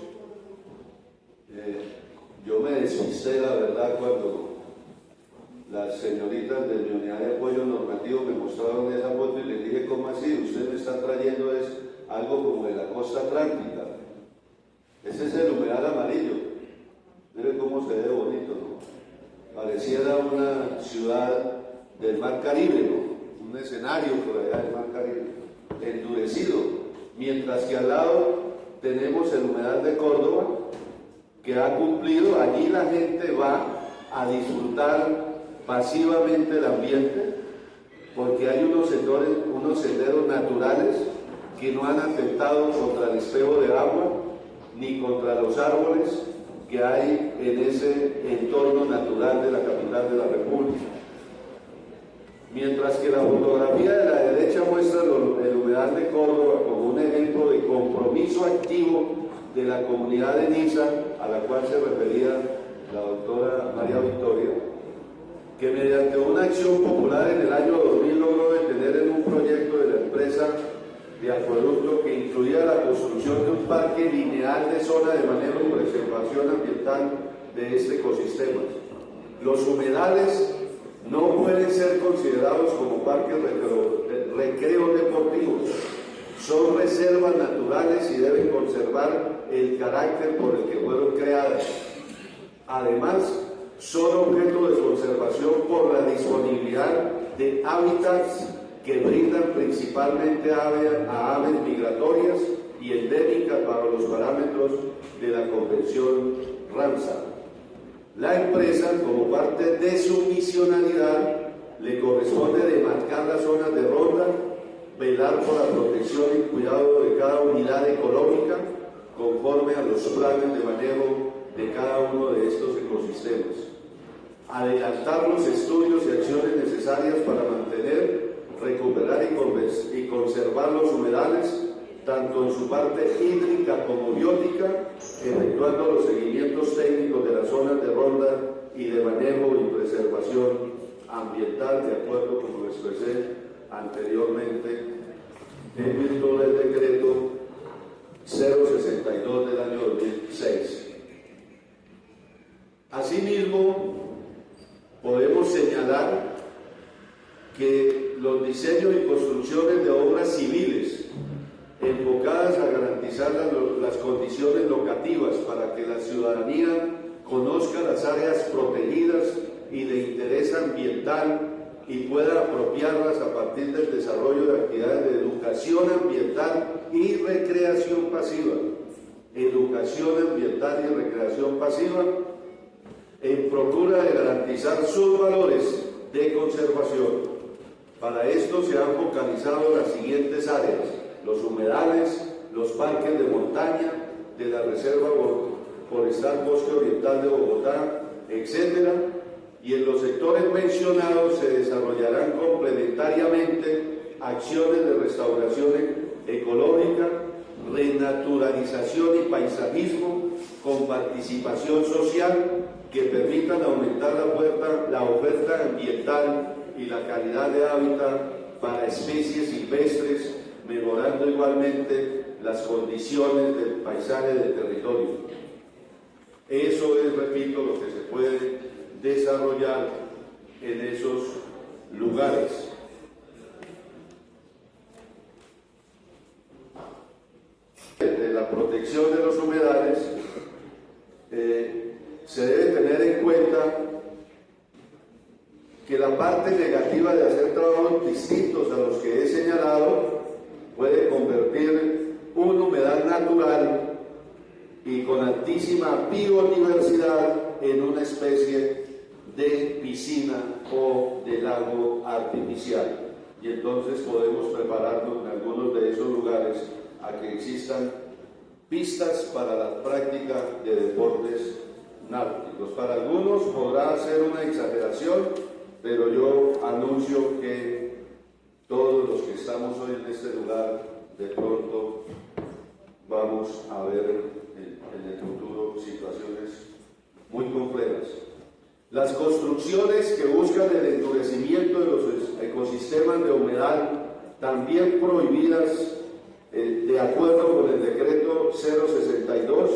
S2: yo me despisté la verdad cuando las señoritas de mi unidad de apoyo normativo me mostraron esa foto y les dije, ¿cómo así? Usted me está trayendo algo como de la costa atlántica. Ese es el humedal amarillo. Miren cómo se ve bonito, ¿no? Pareciera una ciudad del Mar Caribe, ¿no? Un escenario por allá del Mar Caribe, endurecido. Mientras que al lado tenemos el humedal de Córdoba, que ha cumplido. Allí la gente va a disfrutar pasivamente el ambiente, porque hay unos senderos naturales que no han atentado contra el espejo de agua, ni contra los árboles que hay en ese entorno natural de la capital de la República. Mientras que la fotografía de la derecha muestra el humedal de Córdoba como un ejemplo de compromiso activo de la comunidad de Niza, a la cual se refería la doctora María Victoria, que mediante una acción popular en el año 2000 logró detener en un proyecto de la empresa de acueducto que incluía la construcción de un parque lineal de zona de manejo y preservación ambiental de este ecosistema. Los humedales no pueden ser considerados como parques recreo deportivos, son reservas naturales y deben conservar el carácter por el que fueron creadas. Además, son objeto de conservación por la disponibilidad de hábitats que brindan principalmente a aves migratorias y endémicas bajo los parámetros de la Convención Ramsar. La empresa, como parte de su misionalidad, le corresponde demarcar las zonas de ronda, velar por la protección y cuidado de cada unidad económica conforme a los planes de manejo de cada uno de estos ecosistemas, adelantar los estudios y acciones necesarias para mantener, recuperar y conservar los humedales, tanto en su parte hídrica como biótica, efectuando los seguimientos técnicos de las zonas de ronda y de manejo y preservación ambiental, de acuerdo como lo expresé anteriormente, en virtud del decreto 062 del año 2006. Asimismo, podemos señalar que los diseños y construcciones de obras civiles enfocadas a garantizar las condiciones locativas para que la ciudadanía conozca las áreas protegidas y de interés ambiental y pueda apropiarlas a partir del desarrollo de actividades de educación ambiental y recreación pasiva. Educación ambiental y recreación pasiva en procura de garantizar sus valores de conservación. Para esto se han focalizado las siguientes áreas: los humedales, los parques de montaña, de la Reserva Forestal Bosque Oriental de Bogotá, etc. Y en los sectores mencionados se desarrollarán complementariamente acciones de restauración ecológica, renaturalización y paisajismo con participación social que permitan aumentar la oferta ambiental y la calidad de hábitat para especies silvestres, mejorando igualmente las condiciones del paisaje del territorio. Eso es, repito, lo que se puede desarrollar en esos lugares. De la protección de los humedales, se debe tener en cuenta que la parte negativa de hacer trabajos distintos a los que he señalado puede convertir un humedal natural y con altísima biodiversidad en una especie de piscina o de lago artificial.
S1: y entonces podemos prepararnos en algunos de esos lugares a que existan pistas para la práctica de deportes náuticos. Para algunos podrá ser una exageración, pero yo anuncio que todos los que estamos hoy en este lugar, de pronto vamos a ver en el futuro situaciones muy complejas. Las construcciones que buscan el endurecimiento de los ecosistemas de humedad, también prohibidas de acuerdo con el decreto 062,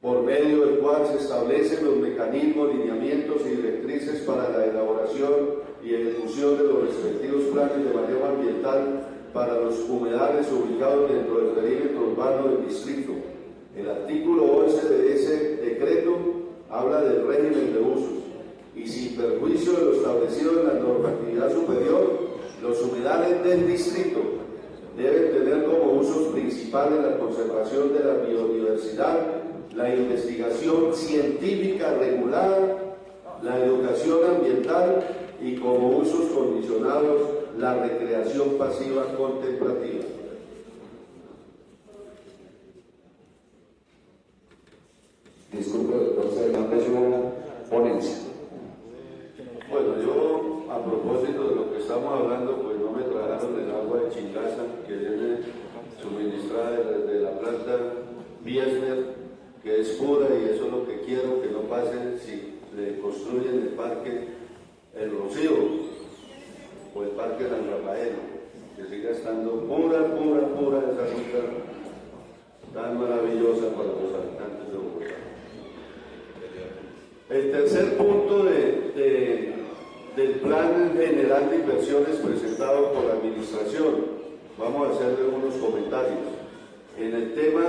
S1: por medio del cual se establecen los mecanismos, lineamientos y directrices para la elaboración y ejecución de los respectivos planes de manejo ambiental para los humedales ubicados dentro del perímetro urbano del distrito. El artículo 11 de ese decreto habla del régimen de usos y, sin perjuicio de lo establecido en la normatividad superior, los humedales del distrito deben tener como usos principales la conservación de la biodiversidad, la investigación científica regulada, la educación ambiental y como usos condicionados la recreación pasiva contemplativa.
S3: Disculpe, doctor, se es una ponencia.
S1: Bueno, yo a propósito de lo que estamos hablando, pues no me trajeron el agua de Chingaza que viene suministrada desde la planta Biesner, que es pura, y eso es lo que quiero que no pase si le construyen el parque El Rocío o el parque San Rafael, que siga estando pura esa ruta tan maravillosa para los habitantes de Bogotá. El tercer punto del plan general de inversiones presentado por la administración, vamos a hacerle unos comentarios en el tema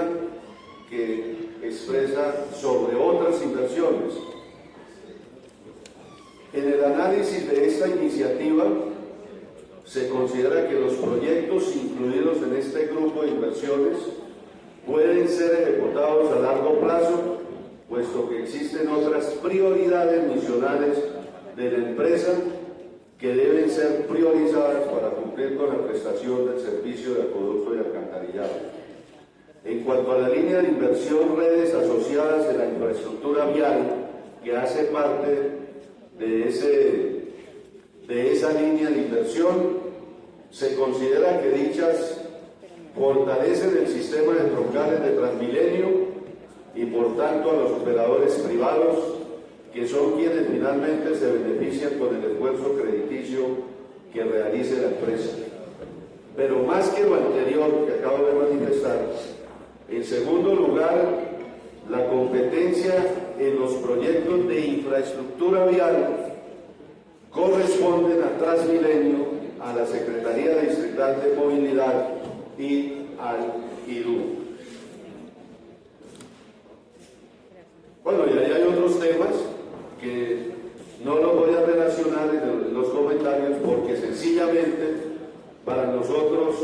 S1: que expresa sobre otras inversiones. En el análisis de esta iniciativa se considera que los proyectos incluidos en este grupo de inversiones pueden ser ejecutados a largo plazo, puesto que existen otras prioridades misionales de la empresa que deben ser priorizadas para cumplir con la prestación del servicio de acueducto y alcantarillado. En cuanto a la línea de inversión redes asociadas de la infraestructura vial, que hace parte de esa línea de inversión, se considera que dichas fortalecen el sistema de troncales de Transmilenio y por tanto a los operadores privados, que son quienes finalmente se benefician con el esfuerzo crediticio que realice la empresa. Pero más que lo anterior que acabo de manifestar, en segundo lugar, la competencia en los proyectos de infraestructura vial corresponden a Transmilenio, a la Secretaría Distrital de Movilidad y al IDU. Bueno, y ahí hay otros temas que no los voy a relacionar en los comentarios porque sencillamente para nosotros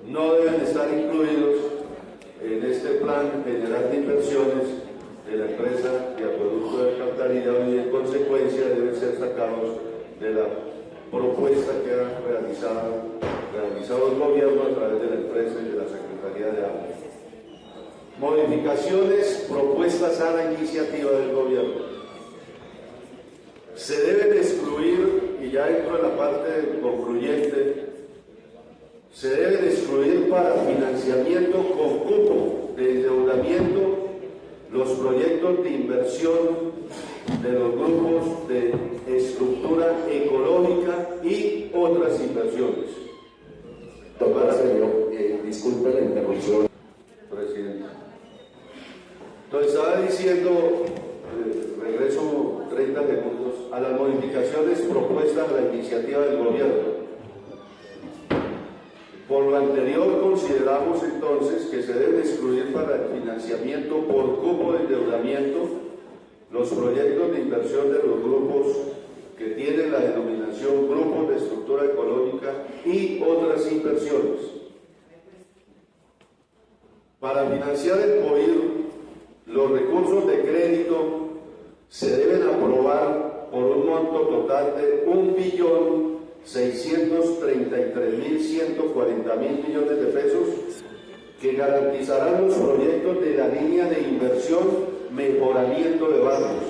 S1: no deben estar incluidos en este plan general de inversiones de la empresa de acueducto de alcantarillado y en consecuencia deben ser sacados de la propuesta que ha realizado el gobierno a través de la empresa y de la Secretaría de Agua. Modificaciones propuestas a la iniciativa del gobierno. Se deben excluir, y ya entro en la parte concluyente, se deben excluir para financiamiento con cupo de endeudamiento los proyectos de inversión de los grupos de estructura ecológica y otras inversiones.
S3: Doctor, señor, disculpe la interrupción.
S1: Presidente. Entonces estaba diciendo, regreso 30 segundos, a las modificaciones propuestas a la iniciativa del gobierno. Por lo anterior, consideramos entonces que se debe excluir para el financiamiento por cupo de endeudamiento los proyectos de inversión de los grupos que tienen la denominación grupos de estructura ecológica y otras inversiones. Para financiar el COIR, los recursos de crédito se deben aprobar por un monto total de
S2: 633.140.000 millones de pesos que garantizarán los proyectos de la línea de inversión mejoramiento de barrios,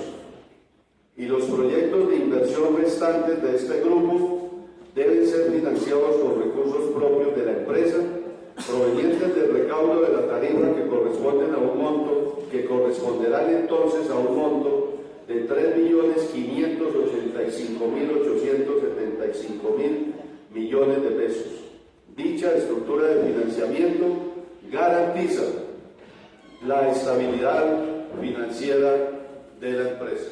S2: y los proyectos de inversión restantes de este grupo deben ser financiados con recursos propios de la empresa, provenientes del recaudo de la tarifa que corresponden a un monto, que corresponderán entonces a un monto de 3.585.875.000 millones de pesos. Dicha estructura de financiamiento garantiza la estabilidad financiera de la empresa.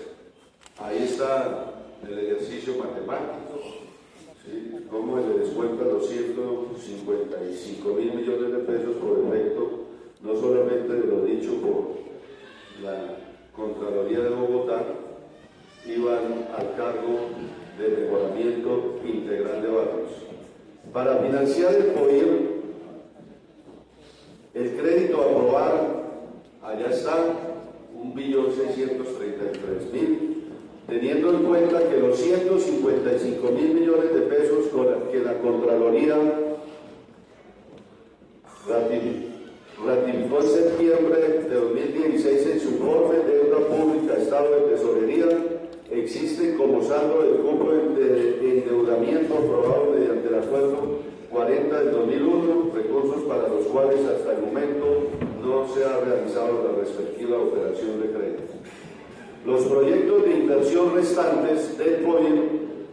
S2: Ahí está el ejercicio matemático, ¿sí? Cómo se descuentan los 155.000 millones de pesos por efecto, no solamente de lo dicho por la Contraloría de Bogotá, iban al cargo de mejoramiento integral de barrios. Para financiar el POIR, el crédito a aprobar, allá está, 1.633.000, teniendo en cuenta que los 155.000 millones de pesos que la Contraloría ratificó en septiembre de 2016 en su informe de deuda pública, Estado de Tesorería, existen como saldo del cupo de endeudamiento aprobado mediante el Acuerdo 40 del 2001, recursos para los cuales hasta el momento no se ha realizado la respectiva operación de crédito. Los proyectos de inversión restantes del POIR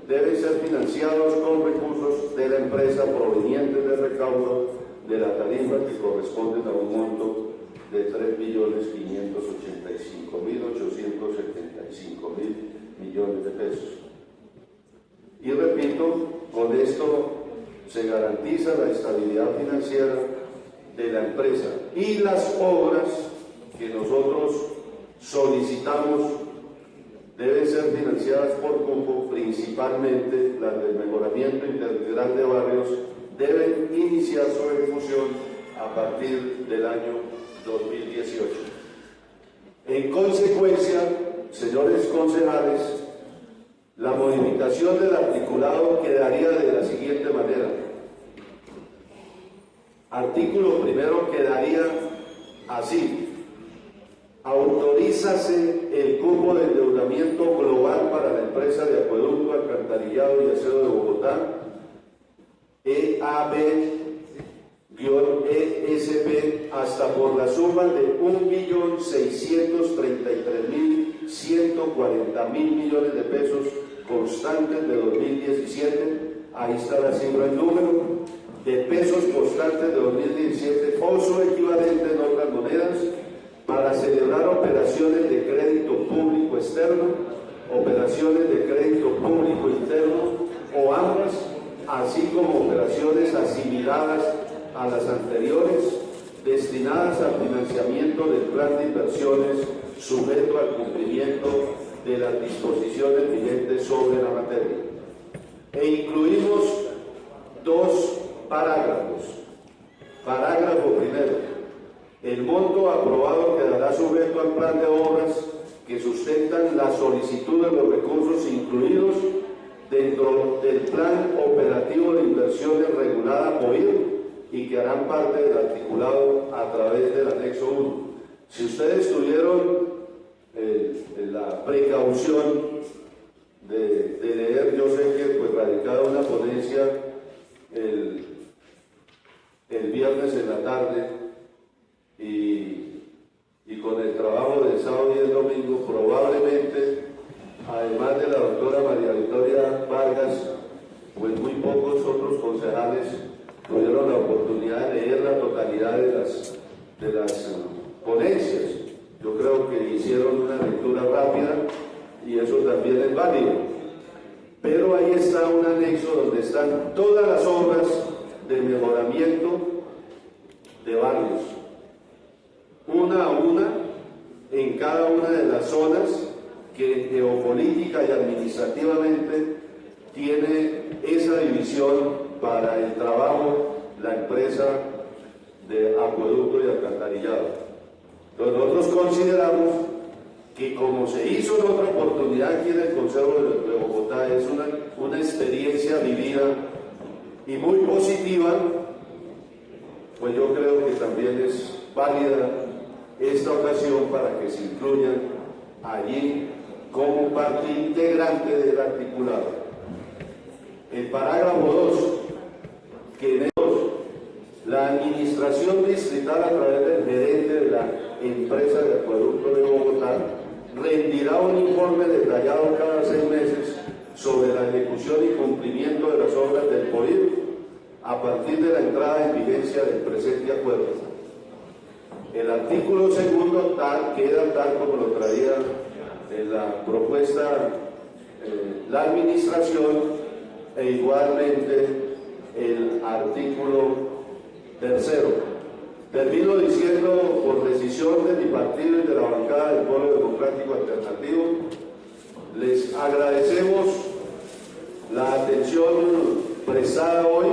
S2: deben ser financiados con recursos de la empresa provenientes del recaudo de la tarifa que corresponden a un monto de 3.585.875.000 millones de pesos. Y repito, con esto se garantiza la estabilidad financiera de la empresa y las obras que nosotros solicitamos deben ser financiadas por cupo, principalmente las del mejoramiento integral de barrios, deben iniciar su ejecución a partir del año 2018. En consecuencia, señores concejales, la modificación del articulado quedaría de la siguiente manera. Artículo primero quedaría así: autorízase el cupo de endeudamiento global para la empresa de acueducto, alcantarillado y aseo de Bogotá, EAB-ESP, hasta por la suma de 1.633.140.000 millones de pesos constantes de 2017, ahí está la cifra en número, de pesos constantes de 2017 o su equivalente en otras monedas, para celebrar operaciones de crédito público externo, operaciones de crédito público interno o ambas, así como operaciones asimiladas a las anteriores, destinadas al financiamiento del plan de inversiones sujeto al cumplimiento de las disposiciones vigentes sobre la materia. E incluimos dos parágrafos. Parágrafo primero: el monto aprobado quedará sujeto al plan de obras que sustentan la solicitud de los recursos incluidos dentro del plan operativo de inversiones regulada POIR y que harán parte del articulado a través del anexo 1. Si ustedes tuvieron la precaución de leer, yo sé que pues radicada una ponencia el viernes en la tarde, y con el trabajo del sábado y el domingo, probablemente, además de la doctora María Victoria Vargas, pues muy pocos otros concejales tuvieron la oportunidad de leer la totalidad de las ponencias. Yo creo que hicieron una lectura rápida y eso también es válido. Pero ahí está un anexo donde están todas las obras de mejoramiento de barrios, una a una, en cada una de las zonas que geopolítica y administrativamente tiene esa división para el trabajo la empresa de acueducto y alcantarillado. Entonces nosotros consideramos que como se hizo en otra oportunidad aquí en el Consejo de Bogotá, es una experiencia vivida y muy positiva, pues yo creo que también es válida esta ocasión para que se incluyan allí como parte integrante del articulado. El parágrafo 2, que en el 2, la administración distrital a través del gerente de la empresa de acueducto de Bogotá rendirá un informe detallado cada 6 meses sobre la ejecución y cumplimiento de las obras del POIR a partir de la entrada en vigencia del presente acuerdo. El artículo segundo queda tal como lo traía en la propuesta la administración, e igualmente el artículo tercero. Termino diciendo, por decisión de mi partido y de la bancada del Polo Democrático Alternativo, les agradecemos la atención prestada hoy.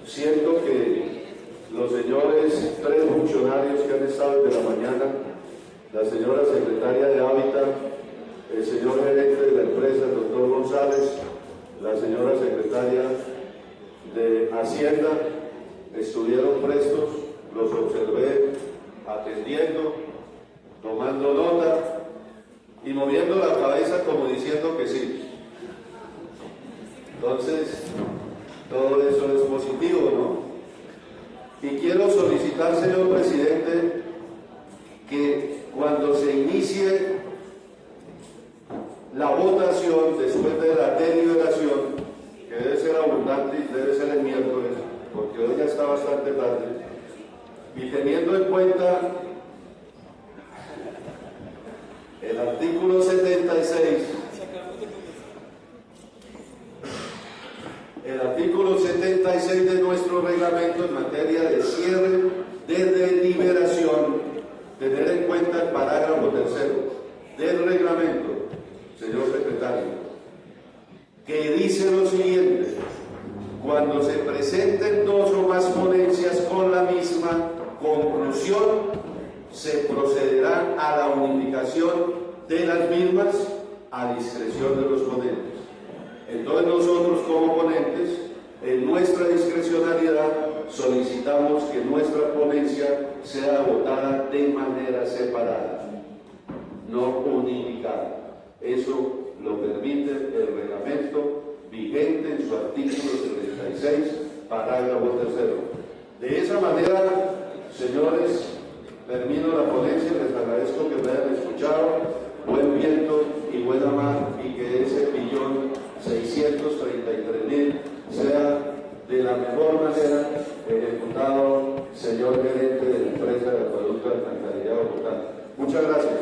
S2: Siento que los señores 3 funcionarios que han estado desde la mañana, la señora secretaria de Hábitat, el señor gerente de la empresa, el doctor González, la señora secretaria de Hacienda, estuvieron prestos, los observé atendiendo, tomando nota y moviendo la cabeza como diciendo que sí. Entonces, todo eso es positivo, ¿no? Y quiero solicitar, señor presidente, que cuando se inicie la votación después de la deliberación, que debe ser abundante y debe ser el miércoles, porque hoy ya está bastante tarde, y teniendo en cuenta el artículo 76, de nuestro reglamento en materia de cierre de deliberación, tener en cuenta el parágrafo tercero del reglamento, señor secretario, que dice lo siguiente: cuando se presenten 2 o más ponencias con la misma conclusión, se procederá a la unificación de las mismas a discreción de los ponentes. Entonces nosotros como ponentes, en nuestra discrecionalidad, solicitamos que nuestra ponencia sea votada de manera separada, no unificada. Eso lo permite el reglamento vigente en su artículo 76, parágrafo tercero. De esa manera, señores, termino la ponencia. Les agradezco que me hayan escuchado. Buen viento y buena mar, y que ese 1.633.000 sea de la mejor manera ejecutado, señor gerente de la empresa de acueducto de Alcantarillado Bogotá. Muchas gracias.